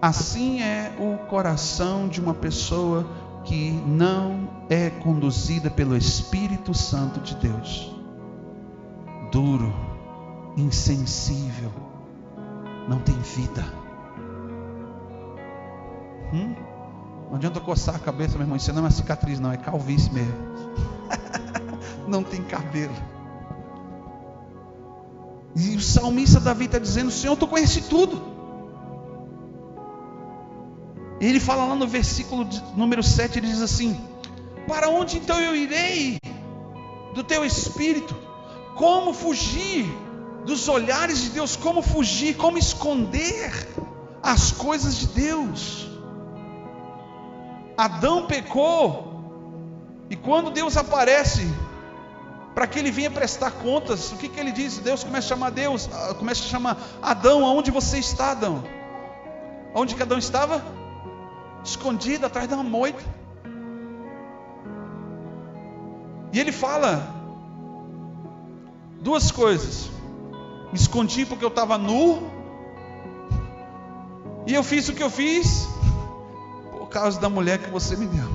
Assim é o coração de uma pessoa que não é conduzida pelo Espírito Santo de Deus. Duro, insensível, não tem vida. Não adianta coçar a cabeça, meu irmão. Isso não é uma cicatriz, não, é calvície mesmo. Não tem cabelo. E o salmista Davi está dizendo: Senhor, tu conheces tudo. E ele fala lá no versículo número 7, ele diz assim: para onde então eu irei do teu Espírito? Como fugir dos olhares de Deus? Como fugir, como esconder as coisas de Deus? Adão pecou, e quando Deus aparece para que ele venha prestar contas, o que ele diz? Deus começa a chamar Adão. Aonde você está, Adão? Onde que Adão estava? Escondido atrás de uma moita. E ele fala duas coisas: me escondi porque eu estava nu, e eu fiz o que eu fiz por causa da mulher que você me deu.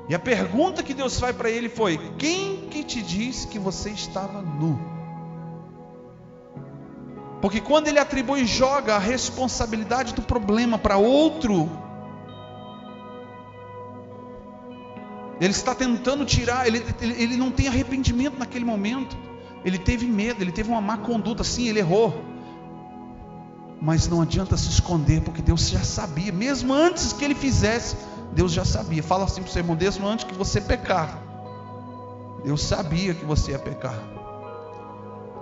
E a pergunta que Deus faz para ele foi: quem que te disse que você estava nu? Porque quando ele atribui e joga a responsabilidade do problema para outro, ele está tentando tirar, ele não tem arrependimento naquele momento. Ele teve medo, ele teve uma má conduta, sim, ele errou. Mas não adianta se esconder, porque Deus já sabia, mesmo antes que ele fizesse, Deus já sabia. Fala assim para o seu irmão: mesmo antes que você pecar, Deus sabia que você ia pecar.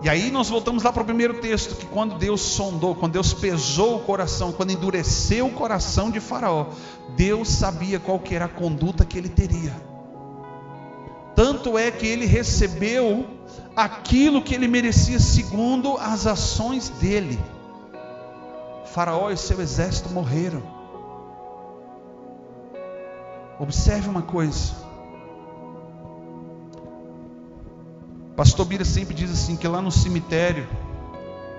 E aí nós voltamos lá para o primeiro texto, que quando Deus sondou, quando Deus pesou o coração, quando endureceu o coração de Faraó, Deus sabia qual que era a conduta que ele teria. Tanto é que ele recebeu aquilo que ele merecia segundo as ações dele. Faraó e seu exército morreram. Observe uma coisa. Pastor Bira sempre diz assim, que lá no cemitério,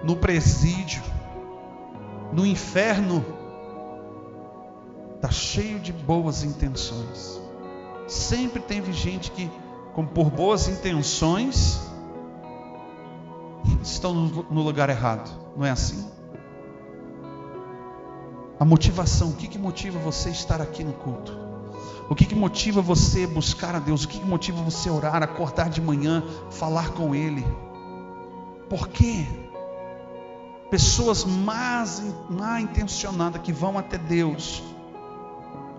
no presídio, no inferno, está cheio de boas intenções. Sempre teve gente que, por boas intenções, estão no lugar errado. Não é assim? A motivação, o que motiva você estar aqui no culto? O que motiva você buscar a Deus? O que motiva você orar, acordar de manhã, falar com Ele? Por quê? Pessoas mal intencionadas que vão até Deus.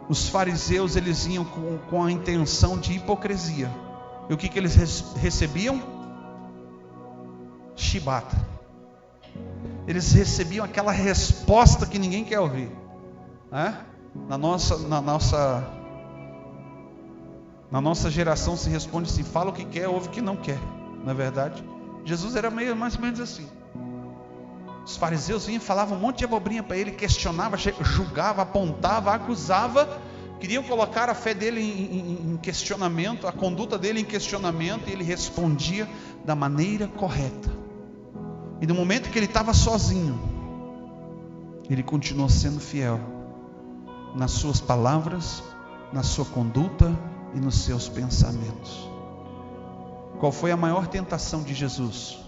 Os fariseus, eles iam com a intenção de hipocrisia. E o que eles recebiam? Chibata. Eles recebiam aquela resposta que ninguém quer ouvir, né? Na nossa geração se responde assim: fala o que quer, ouve o que não quer. Não é verdade? Jesus era mais ou menos assim. Os fariseus vinham, falavam um monte de abobrinha para ele, questionava, julgava, apontava, acusava, queriam colocar a fé dele em questionamento, a conduta dele em questionamento, e ele respondia da maneira correta. E no momento que ele estava sozinho, ele continuou sendo fiel. nas suas palavras, na sua conduta e nos seus pensamentos. Qual foi a maior tentação de Jesus?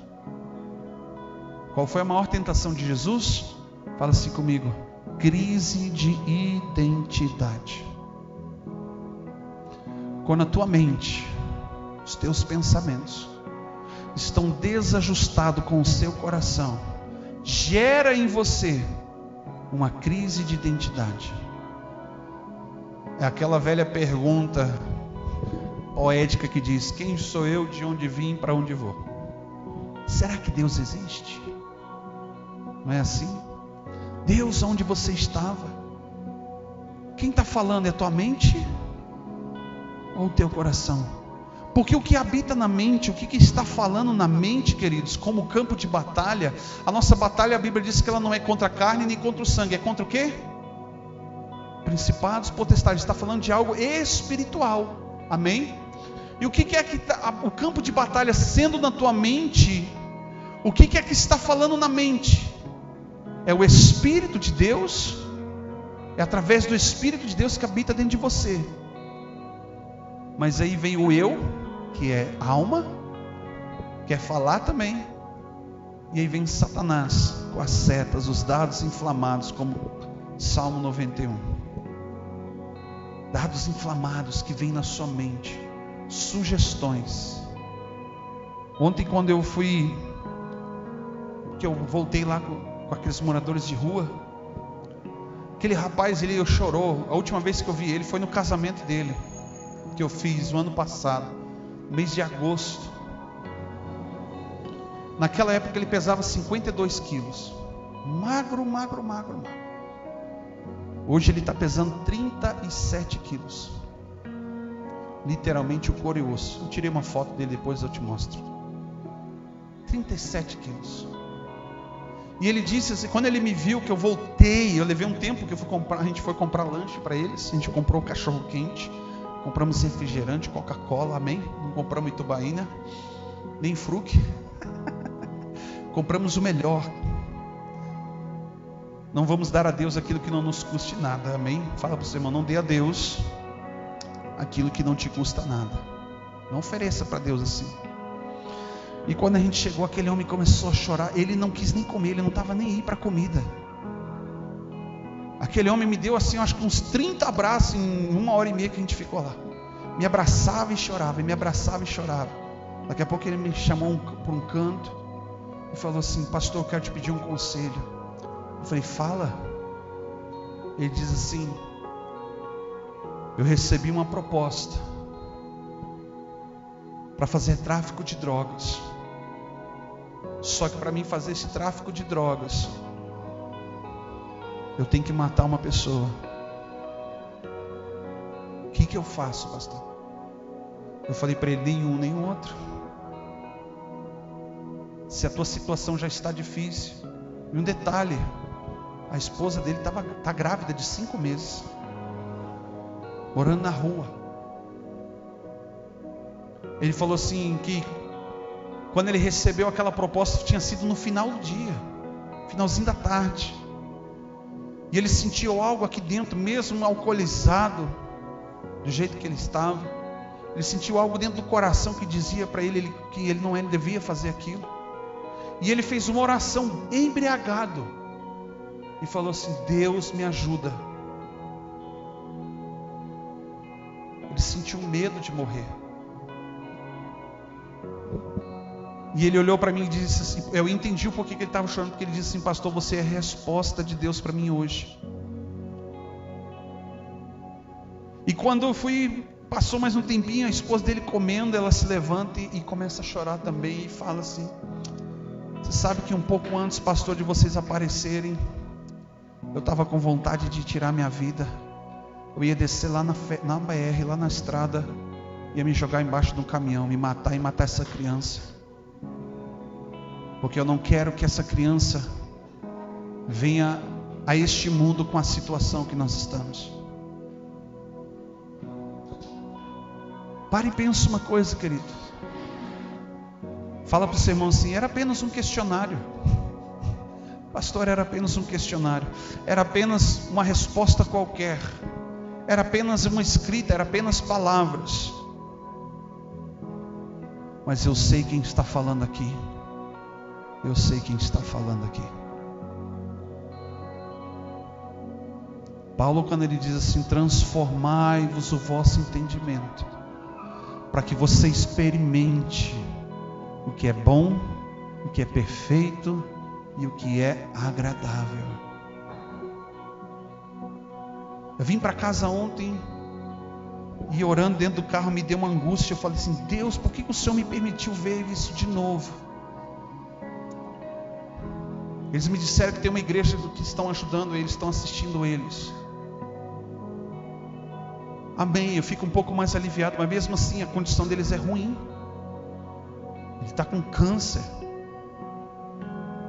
Qual foi a maior tentação de Jesus? Fala assim comigo: crise de identidade. Quando a tua mente, os teus pensamentos estão desajustados com o seu coração, gera em você uma crise de identidade. É aquela velha pergunta poética que diz: quem sou eu, de onde vim, para onde vou? Será que Deus existe? Não é assim? Deus, onde você estava? Quem está falando é a tua mente ou o teu coração? Porque o que habita na mente, o que está falando na mente, queridos, como campo de batalha, a nossa batalha, a Bíblia diz que ela não é contra a carne nem contra o sangue, é contra o quê? Principados, potestades. Está falando de algo espiritual, amém? E o que é que o campo de batalha sendo na tua mente? O que é que está falando na mente? É o Espírito de Deus? É através do Espírito de Deus que habita dentro de você. Mas aí vem o eu, que é alma, quer falar também. E aí vem Satanás com as setas, os dados inflamados, como Salmo 91. Dados inflamados que vêm na sua mente, sugestões. Ontem, quando eu voltei lá com aqueles moradores de rua, aquele rapaz, ele chorou. A última vez que eu vi ele foi no casamento dele, que eu fiz no ano passado, mês de agosto. Naquela época ele pesava 52 quilos, magro. Hoje ele está pesando 37 quilos, literalmente o couro e o osso. Eu tirei uma foto dele, depois eu te mostro. 37 quilos. E ele disse assim, quando ele me viu que eu voltei, eu levei um tempo que a gente foi comprar lanche para eles. A gente comprou cachorro quente, compramos refrigerante, Coca-Cola, amém? Não compramos Itubaína, nem Fruc. Compramos o melhor. Não vamos dar a Deus aquilo que não nos custe nada, amém? Fala para o seu irmão: não dê a Deus aquilo que não te custa nada. Não ofereça para Deus assim. E quando a gente chegou, aquele homem começou a chorar. Ele não quis nem comer, ele não estava nem aí para comida. Aquele homem me deu assim, eu acho que uns 30 abraços em 1h30 que a gente ficou lá. Me abraçava e chorava, me abraçava e chorava. Daqui a pouco ele me chamou por um canto e falou assim: pastor, eu quero te pedir um conselho. Eu falei: fala. Ele diz assim: eu recebi uma proposta para fazer tráfico de drogas. Só que para mim fazer esse tráfico de drogas, eu tenho que matar uma pessoa. O que eu faço, pastor? Eu falei para ele: nenhum outro. Se a tua situação já está difícil. E um detalhe: a esposa dele está grávida de 5 meses, morando na rua. Ele falou assim que quando ele recebeu aquela proposta tinha sido no final do dia, finalzinho da tarde. E ele sentiu algo aqui dentro, mesmo alcoolizado, do jeito que ele estava. Ele sentiu algo dentro do coração que dizia para ele que ele não devia fazer aquilo. E ele fez uma oração embriagado e falou assim: Deus me ajuda. Ele sentiu medo de morrer. E ele olhou para mim e disse assim, eu entendi o porquê que ele estava chorando, porque ele disse assim: pastor, você é a resposta de Deus para mim hoje. E quando eu fui, passou mais um tempinho, a esposa dele comendo, ela se levanta e começa a chorar também e fala assim: você sabe que um pouco antes, pastor, de vocês aparecerem, eu estava com vontade de tirar minha vida. Eu ia descer lá na BR, lá na estrada, ia me jogar embaixo de um caminhão, me matar e matar essa criança. Porque eu não quero que essa criança venha a este mundo com a situação que nós estamos. Pare e pense uma coisa, querido. Fala para o seu irmão assim: era apenas um questionário. Pastor, era apenas um questionário, era apenas uma resposta qualquer, era apenas uma escrita, era apenas palavras. Mas eu sei quem está falando aqui. Eu sei quem está falando aqui. Paulo, quando ele diz assim: transformai-vos o vosso entendimento, para que você experimente o que é bom, o que é perfeito e o que é agradável. Eu vim para casa ontem e orando dentro do carro me deu uma angústia. Eu falei assim: Deus, por que o Senhor me permitiu ver isso de novo? Eles me disseram que tem uma igreja que estão ajudando eles, estão assistindo eles. Amém, eu fico um pouco mais aliviado, mas mesmo assim a condição deles é ruim. Ele está com câncer.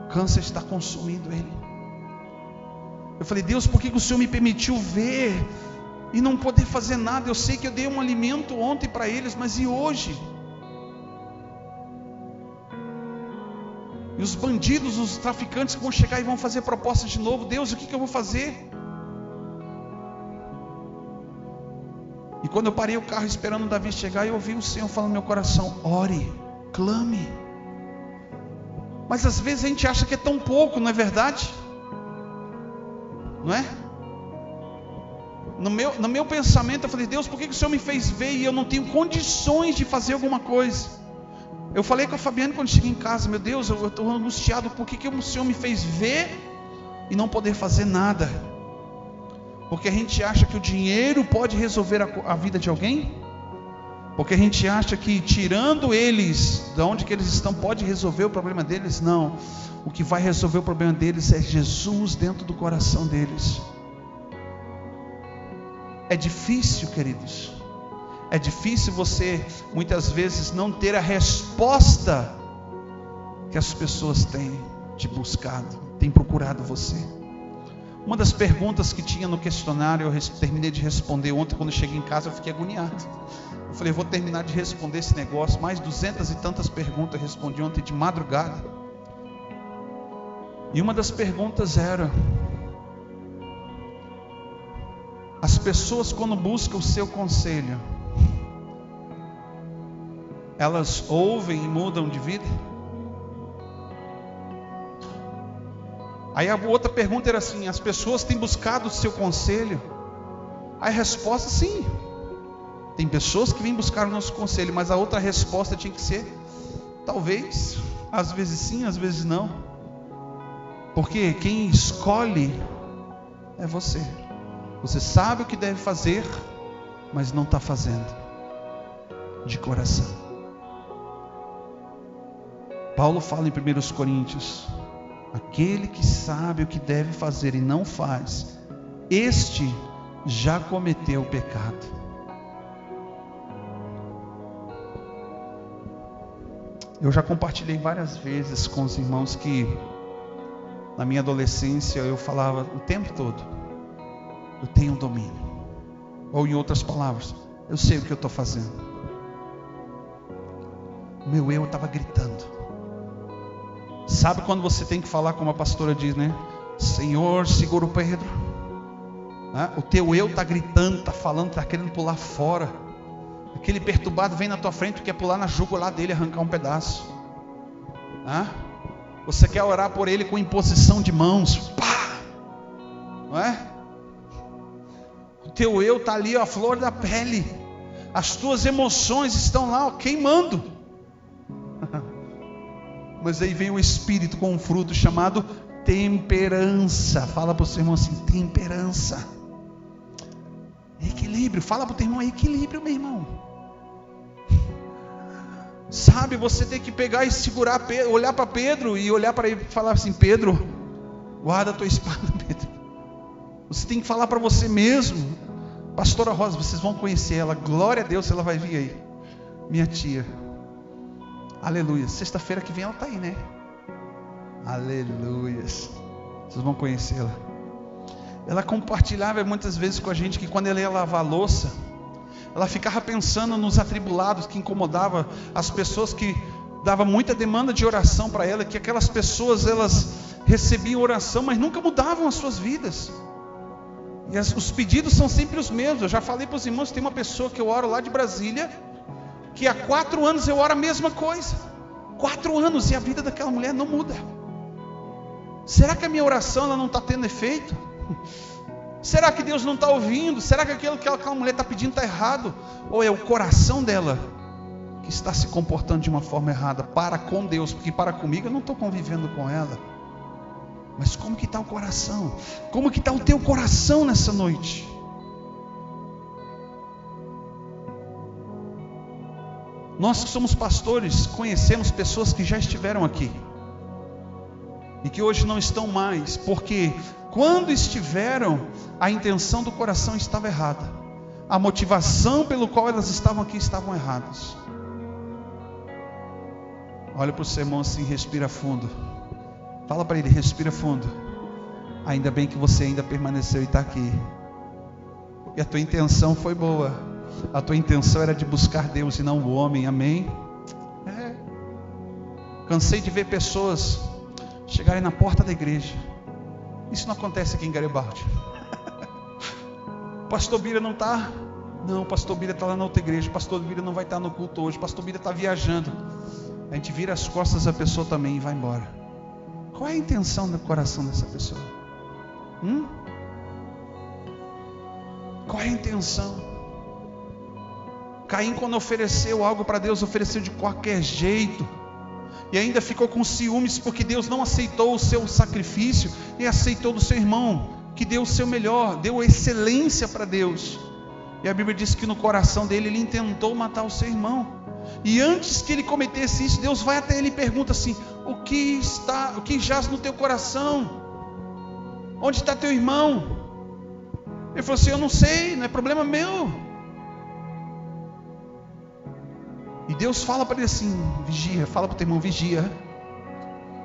O câncer está consumindo ele. Eu falei: Deus, por que o Senhor me permitiu ver e não poder fazer nada? Eu sei que eu dei um alimento ontem para eles, mas e hoje? E os bandidos, os traficantes que vão chegar e vão fazer propostas de novo. Deus, o que eu vou fazer? E quando eu parei o carro esperando o Davi chegar, eu ouvi o Senhor falando no meu coração: ore, clame. Mas às vezes a gente acha que é tão pouco, não é verdade? Não é? No meu pensamento eu falei: Deus, por que o Senhor me fez ver e eu não tenho condições de fazer alguma coisa? Eu falei com a Fabiana quando cheguei em casa: meu Deus, eu estou angustiado, por que o Senhor me fez ver e não poder fazer nada? Porque a gente acha que o dinheiro pode resolver a vida de alguém? Porque a gente acha que tirando eles de onde que eles estão pode resolver o problema deles? Não. O que vai resolver o problema deles é Jesus dentro do coração deles. É difícil, queridos. É difícil você muitas vezes não ter a resposta que as pessoas têm te buscado, têm procurado você. Uma das perguntas que tinha no questionário, eu terminei de responder ontem. Quando eu cheguei em casa eu fiquei agoniado. Eu falei: eu vou terminar de responder esse negócio. Mais 200 e tantas perguntas eu respondi ontem de madrugada. E uma das perguntas era: as pessoas quando buscam o seu conselho, elas ouvem e mudam de vida? Aí a outra pergunta era assim: as pessoas têm buscado o seu conselho? Aí a resposta: sim. Tem pessoas que vêm buscar o nosso conselho, mas a outra resposta tinha que ser: talvez, às vezes sim, às vezes não. Porque quem escolhe é você. Você sabe o que deve fazer, mas não está fazendo de coração. Paulo fala em 1 Coríntios: aquele que sabe o que deve fazer e não faz, este já cometeu o pecado. Eu já compartilhei várias vezes com os irmãos que na minha adolescência eu falava o tempo todo: eu tenho domínio. Ou em outras palavras, eu sei o que eu estou fazendo. O meu eu estava gritando. Sabe quando você tem que falar, como a pastora diz, né? Senhor, segura o Pedro. O teu eu está gritando, está falando, está querendo pular fora. Aquele perturbado vem na tua frente, quer pular na jugular dele, arrancar um pedaço. Você quer orar por ele com imposição de mãos. Pá! Não é? O teu eu está ali, ó, a flor da pele. As tuas emoções estão lá, ó, queimando. Mas aí vem o Espírito com um fruto chamado temperança. Fala para o seu irmão assim: temperança. Equilíbrio. Fala para o teu irmão: equilíbrio, meu irmão. Sabe, você tem que pegar e segurar, olhar para Pedro e olhar para ele e falar assim: Pedro, guarda a tua espada, Pedro. Você tem que falar para você mesmo. Pastora Rosa, vocês vão conhecer ela. Glória a Deus, ela vai vir aí. Minha tia. Aleluia. Sexta-feira que vem ela está aí, né? Aleluia. Vocês vão conhecê-la. Ela compartilhava muitas vezes com a gente que quando ela ia lavar a louça, ela ficava pensando nos atribulados que incomodavam as pessoas, que dava muita demanda de oração para ela, que aquelas pessoas recebiam oração, mas nunca mudavam as suas vidas. E os pedidos são sempre os mesmos. Eu já falei para os irmãos, tem uma pessoa que eu oro lá de Brasília, que há 4 anos eu oro a mesma coisa. 4 anos e a vida daquela mulher não muda. Será que a minha oração ela não está tendo efeito? Será que Deus não está ouvindo? Será que aquilo que aquela mulher está pedindo está errado? Ou é o coração dela que está se comportando de uma forma errada para com Deus? Porque para comigo eu não estou convivendo com ela. Mas como que está o coração? Como que está o teu coração nessa noite? Nós que somos pastores, conhecemos pessoas que já estiveram aqui e que hoje não estão mais, porque quando estiveram, a intenção do coração estava errada, a motivação pelo qual elas estavam aqui estavam erradas. Olha para o seu irmão assim, respira fundo. Fala para ele, respira fundo. Ainda bem que você ainda permaneceu e está aqui. E a tua intenção foi boa. A tua intenção era de buscar Deus e não o homem, amém? Cansei de ver pessoas chegarem na porta da igreja. Isso não acontece aqui em Garibaldi. Pastor Bira não está? Não, Pastor Bira está lá na outra igreja. Pastor Bira não vai estar no culto hoje. Pastor Bira está viajando. A gente vira as costas da pessoa também e vai embora. Qual é a intenção do coração dessa pessoa? Qual é a intenção? Caim, quando ofereceu algo para Deus, ofereceu de qualquer jeito. E ainda ficou com ciúmes porque Deus não aceitou o seu sacrifício e aceitou do seu irmão, que deu o seu melhor, deu excelência para Deus. E a Bíblia diz que no coração dele ele intentou matar o seu irmão. E antes que ele cometesse isso, Deus vai até ele e pergunta assim: o que jaz no teu coração? Onde está teu irmão? Ele falou assim: eu não sei, não é problema meu. E Deus fala para ele assim: vigia, fala para o teu irmão, vigia,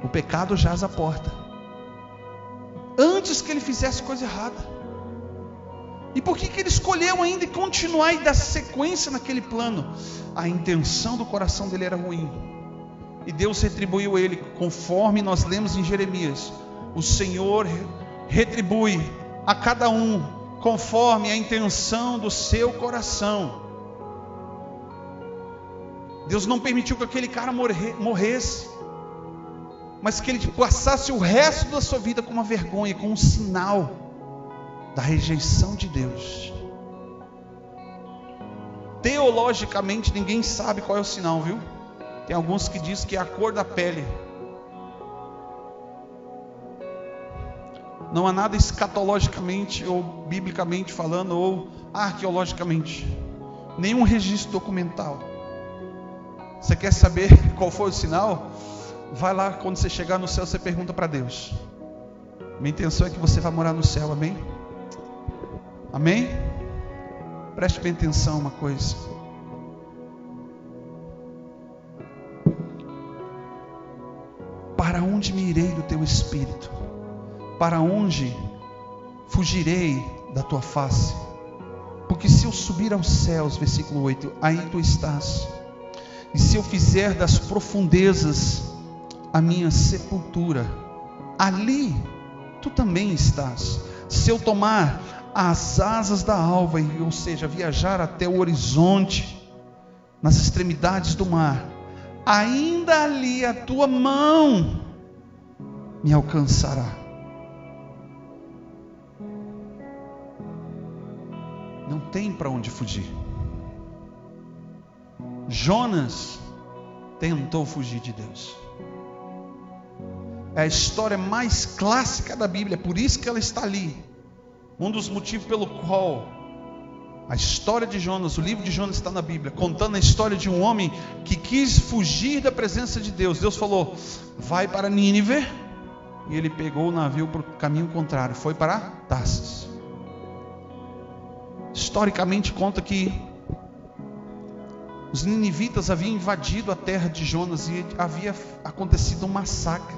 o pecado jaz à porta. Antes que ele fizesse coisa errada. E por que ele escolheu ainda continuar e dar sequência naquele plano? A intenção do coração dele era ruim. E Deus retribuiu ele, conforme nós lemos em Jeremias. O Senhor retribui a cada um conforme a intenção do seu coração. Deus não permitiu que aquele cara morresse, mas que ele passasse o resto da sua vida com uma vergonha, com um sinal da rejeição de Deus. Teologicamente ninguém sabe qual é o sinal, viu? Tem alguns que dizem que é a cor da pele. Não há nada escatologicamente ou biblicamente falando ou arqueologicamente, nenhum registro documental. Você quer saber qual foi o sinal? Vai lá, quando você chegar no céu, você pergunta para Deus. Minha intenção é que você vá morar no céu, amém? Amém? Preste bem atenção uma coisa. Para onde me irei do teu espírito? Para onde fugirei da tua face? Porque se eu subir aos céus, versículo 8, aí tu estás. E se eu fizer das profundezas a minha sepultura, ali tu também estás. Se eu tomar as asas da alva, ou seja, viajar até o horizonte, nas extremidades do mar, ainda ali a tua mão me alcançará. Não tem para onde fugir. Jonas tentou fugir de Deus. É a história mais clássica da Bíblia, por isso que ela está ali. Um dos motivos pelo qual a história de Jonas, o livro de Jonas está na Bíblia, contando a história de um homem que quis fugir da presença de Deus. Deus falou: vai para Nínive. E ele pegou o navio para o caminho contrário, foi para Tarsis. Historicamente conta que os ninivitas haviam invadido a terra de Jonas e havia acontecido um massacre.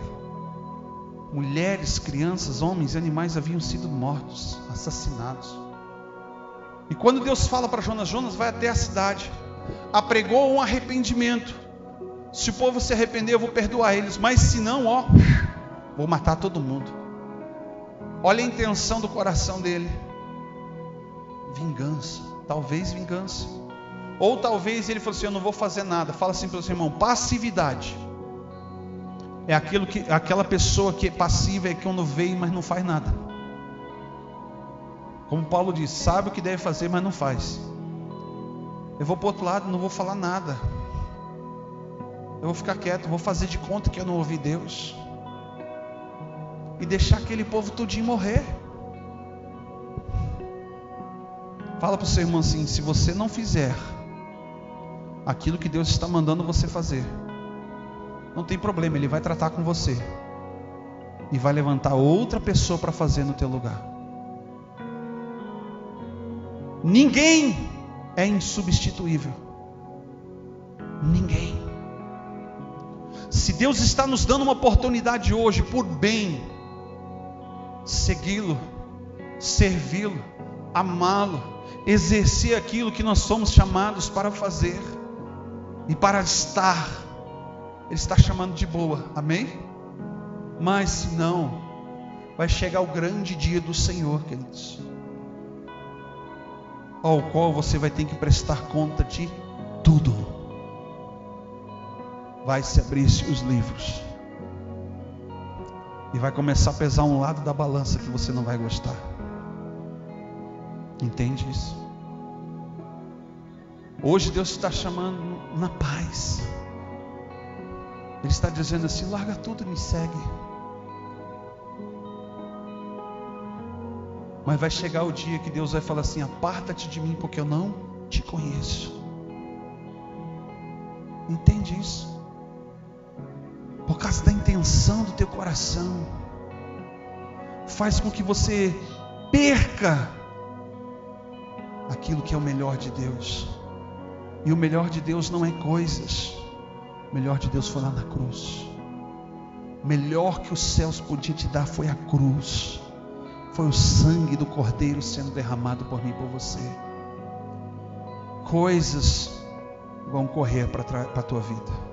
Mulheres, crianças, homens e animais haviam sido mortos, assassinados. E quando Deus fala para Jonas: Jonas, vai até a cidade, apregou um arrependimento. Se o povo se arrepender, eu vou perdoar eles, mas se não, Vou matar todo mundo. Olha a intenção do coração dele. Vingança. Talvez vingança. Ou talvez ele falou assim: eu não vou fazer nada. Fala assim para o seu irmão: passividade. É aquela pessoa que é passiva, é que quando veio, mas não faz nada. Como Paulo diz, sabe o que deve fazer, mas não faz. Eu vou para o outro lado, não vou falar nada. Eu vou ficar quieto, vou fazer de conta que eu não ouvi Deus. E deixar aquele povo tudinho morrer. Fala para o seu irmão assim: se você não fizer aquilo que Deus está mandando você fazer, não tem problema, Ele vai tratar com você e vai levantar outra pessoa para fazer no teu lugar. Ninguém é insubstituível. Ninguém. Se Deus está nos dando uma oportunidade hoje, por bem, segui-lo, servi-lo, amá-lo, exercer aquilo que nós somos chamados para fazer e para estar, Ele está chamando de boa, amém? Mas se não, vai chegar o grande dia do Senhor, queridos, ao qual você vai ter que prestar conta de tudo. Vai se abrir os livros e vai começar a pesar um lado da balança que você não vai gostar. Entende isso? Hoje Deus está chamando na paz. Ele está dizendo assim: larga tudo e me segue. Mas vai chegar o dia que Deus vai falar assim: aparta-te de mim, porque eu não te conheço. Entende isso? Por causa da intenção do teu coração, faz com que você perca aquilo que é o melhor de Deus. E o melhor de Deus não é coisas. O melhor de Deus foi lá na cruz. O melhor que os céus podiam te dar foi a cruz. Foi o sangue do Cordeiro sendo derramado por mim e por você. Coisas vão correr para a tua vida.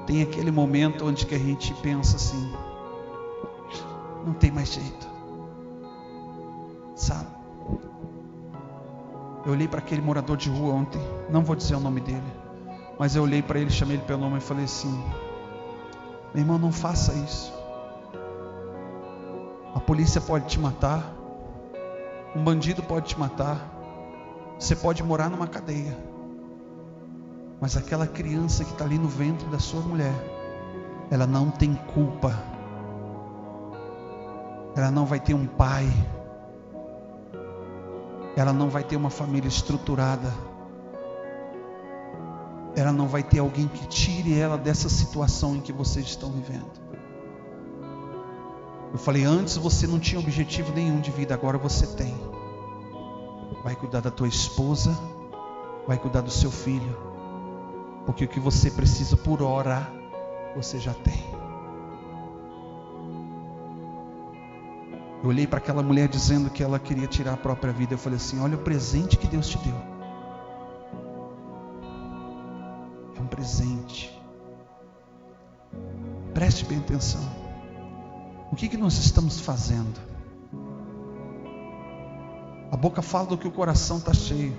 Tem aquele momento onde que a gente pensa assim: não tem mais jeito, sabe? Eu olhei para aquele morador de rua ontem, não vou dizer o nome dele, mas eu olhei para ele, chamei ele pelo nome e falei assim: meu irmão, não faça isso. A polícia pode te matar, um bandido pode te matar, você pode morar numa cadeia, mas aquela criança que está ali no ventre da sua mulher, ela não tem culpa. Ela não vai ter um pai. Ela não vai ter uma família estruturada. Ela não vai ter alguém que tire ela dessa situação em que vocês estão vivendo. Eu falei: antes você não tinha objetivo nenhum de vida, agora você tem. Vai cuidar da tua esposa, vai cuidar do seu filho, porque o que você precisa por hora, você já tem. Eu olhei para aquela mulher dizendo que ela queria tirar a própria vida. Eu falei assim: olha o presente que Deus te deu. É um presente. Preste bem atenção. O que nós estamos fazendo? A boca fala do que o coração está cheio.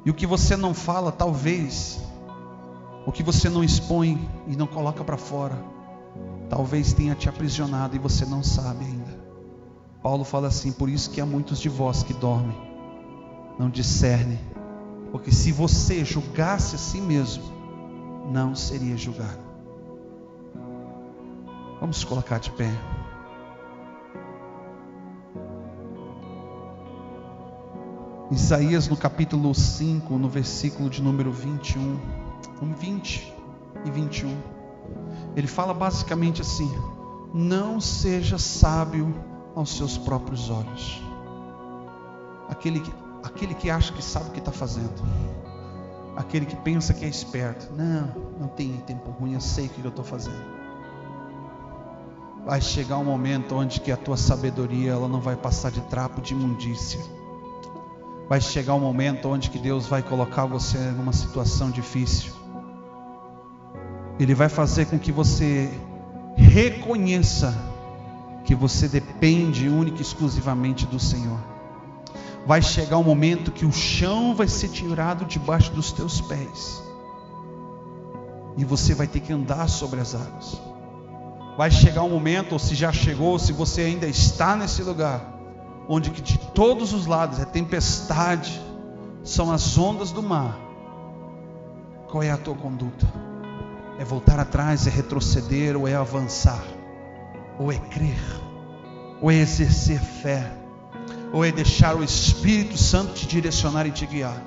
E o que você não fala, talvez, o que você não expõe e não coloca para fora, talvez tenha te aprisionado e você não sabe ainda. Paulo fala assim: por isso que há muitos de vós que dormem, não discernem, porque se você julgasse a si mesmo, não seria julgado. Vamos colocar de pé. Isaías no capítulo 5, no versículo de número 20 e 21. Ele fala basicamente assim: não seja sábio aos seus próprios olhos. Aquele que acha que sabe o que está fazendo, aquele que pensa que é esperto. Não tem tempo ruim, eu sei o que eu estou fazendo. Vai chegar um momento onde que a tua sabedoria, ela não vai passar de trapo de imundícia. Vai chegar um momento onde que Deus vai colocar você numa situação difícil. Ele vai fazer com que você reconheça que você depende única e exclusivamente do Senhor. Vai chegar um momento que o chão vai ser tirado debaixo dos teus pés. E você vai ter que andar sobre as águas. Vai chegar um momento, ou se já chegou, ou se você ainda está nesse lugar, onde que de todos os lados é tempestade, são as ondas do mar. Qual é a tua conduta? É voltar atrás, é retroceder, ou é avançar? Ou é crer? Ou é exercer fé? Ou é deixar o Espírito Santo te direcionar e te guiar?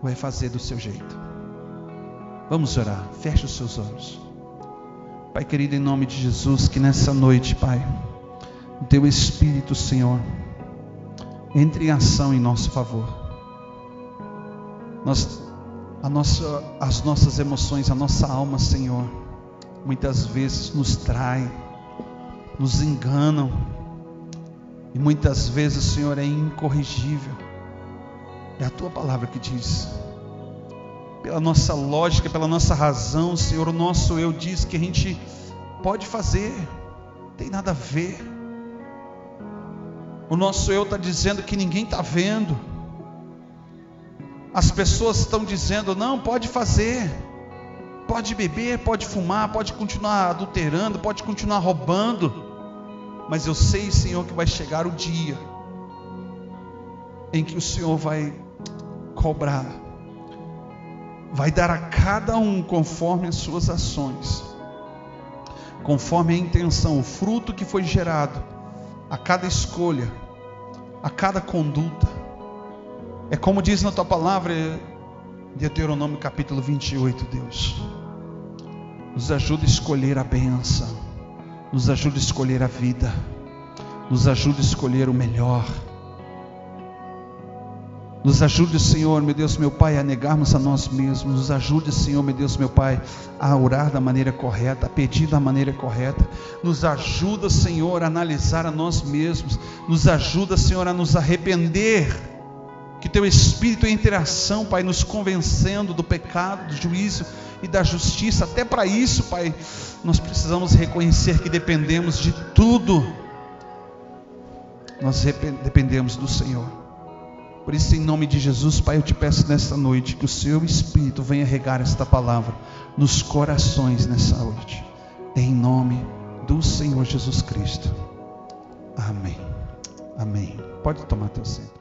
Ou é fazer do seu jeito? Vamos orar, feche os seus olhos. Pai querido, em nome de Jesus, que nessa noite, Pai, o Teu Espírito, Senhor, entre em ação em nosso favor. As nossas emoções, a nossa alma, Senhor, muitas vezes nos traem, nos enganam, e muitas vezes, Senhor, é incorrigível. É a Tua palavra que diz, pela nossa lógica, pela nossa razão, Senhor, o nosso eu diz que a gente pode fazer, não tem nada a ver. O nosso eu está dizendo que ninguém está vendo. As pessoas estão dizendo, não, pode fazer, pode beber, pode fumar, pode continuar adulterando, pode continuar roubando. Mas eu sei, Senhor, que vai chegar o dia em que o Senhor vai cobrar, vai dar a cada um conforme as suas ações, conforme a intenção, o fruto que foi gerado, a cada escolha, a cada conduta. É como diz na Tua palavra, Deuteronômio capítulo 28, Deus, nos ajuda a escolher a bênção, nos ajuda a escolher a vida, nos ajuda a escolher o melhor. Nos ajude, Senhor, meu Deus, meu Pai, a negarmos a nós mesmos. Nos ajude, Senhor, meu Deus, meu Pai, a orar da maneira correta, a pedir da maneira correta. Nos ajuda, Senhor, a analisar a nós mesmos. Nos ajuda, Senhor, a nos arrepender. Que Teu Espírito entre em ação, Pai, nos convencendo do pecado, do juízo e da justiça. Até para isso, Pai, nós precisamos reconhecer que dependemos de tudo. Nós dependemos do Senhor. Por isso, em nome de Jesus, Pai, eu te peço nesta noite que o Seu Espírito venha regar esta palavra nos corações nessa noite, em nome do Senhor Jesus Cristo. Amém. Amém. Pode tomar teu assento.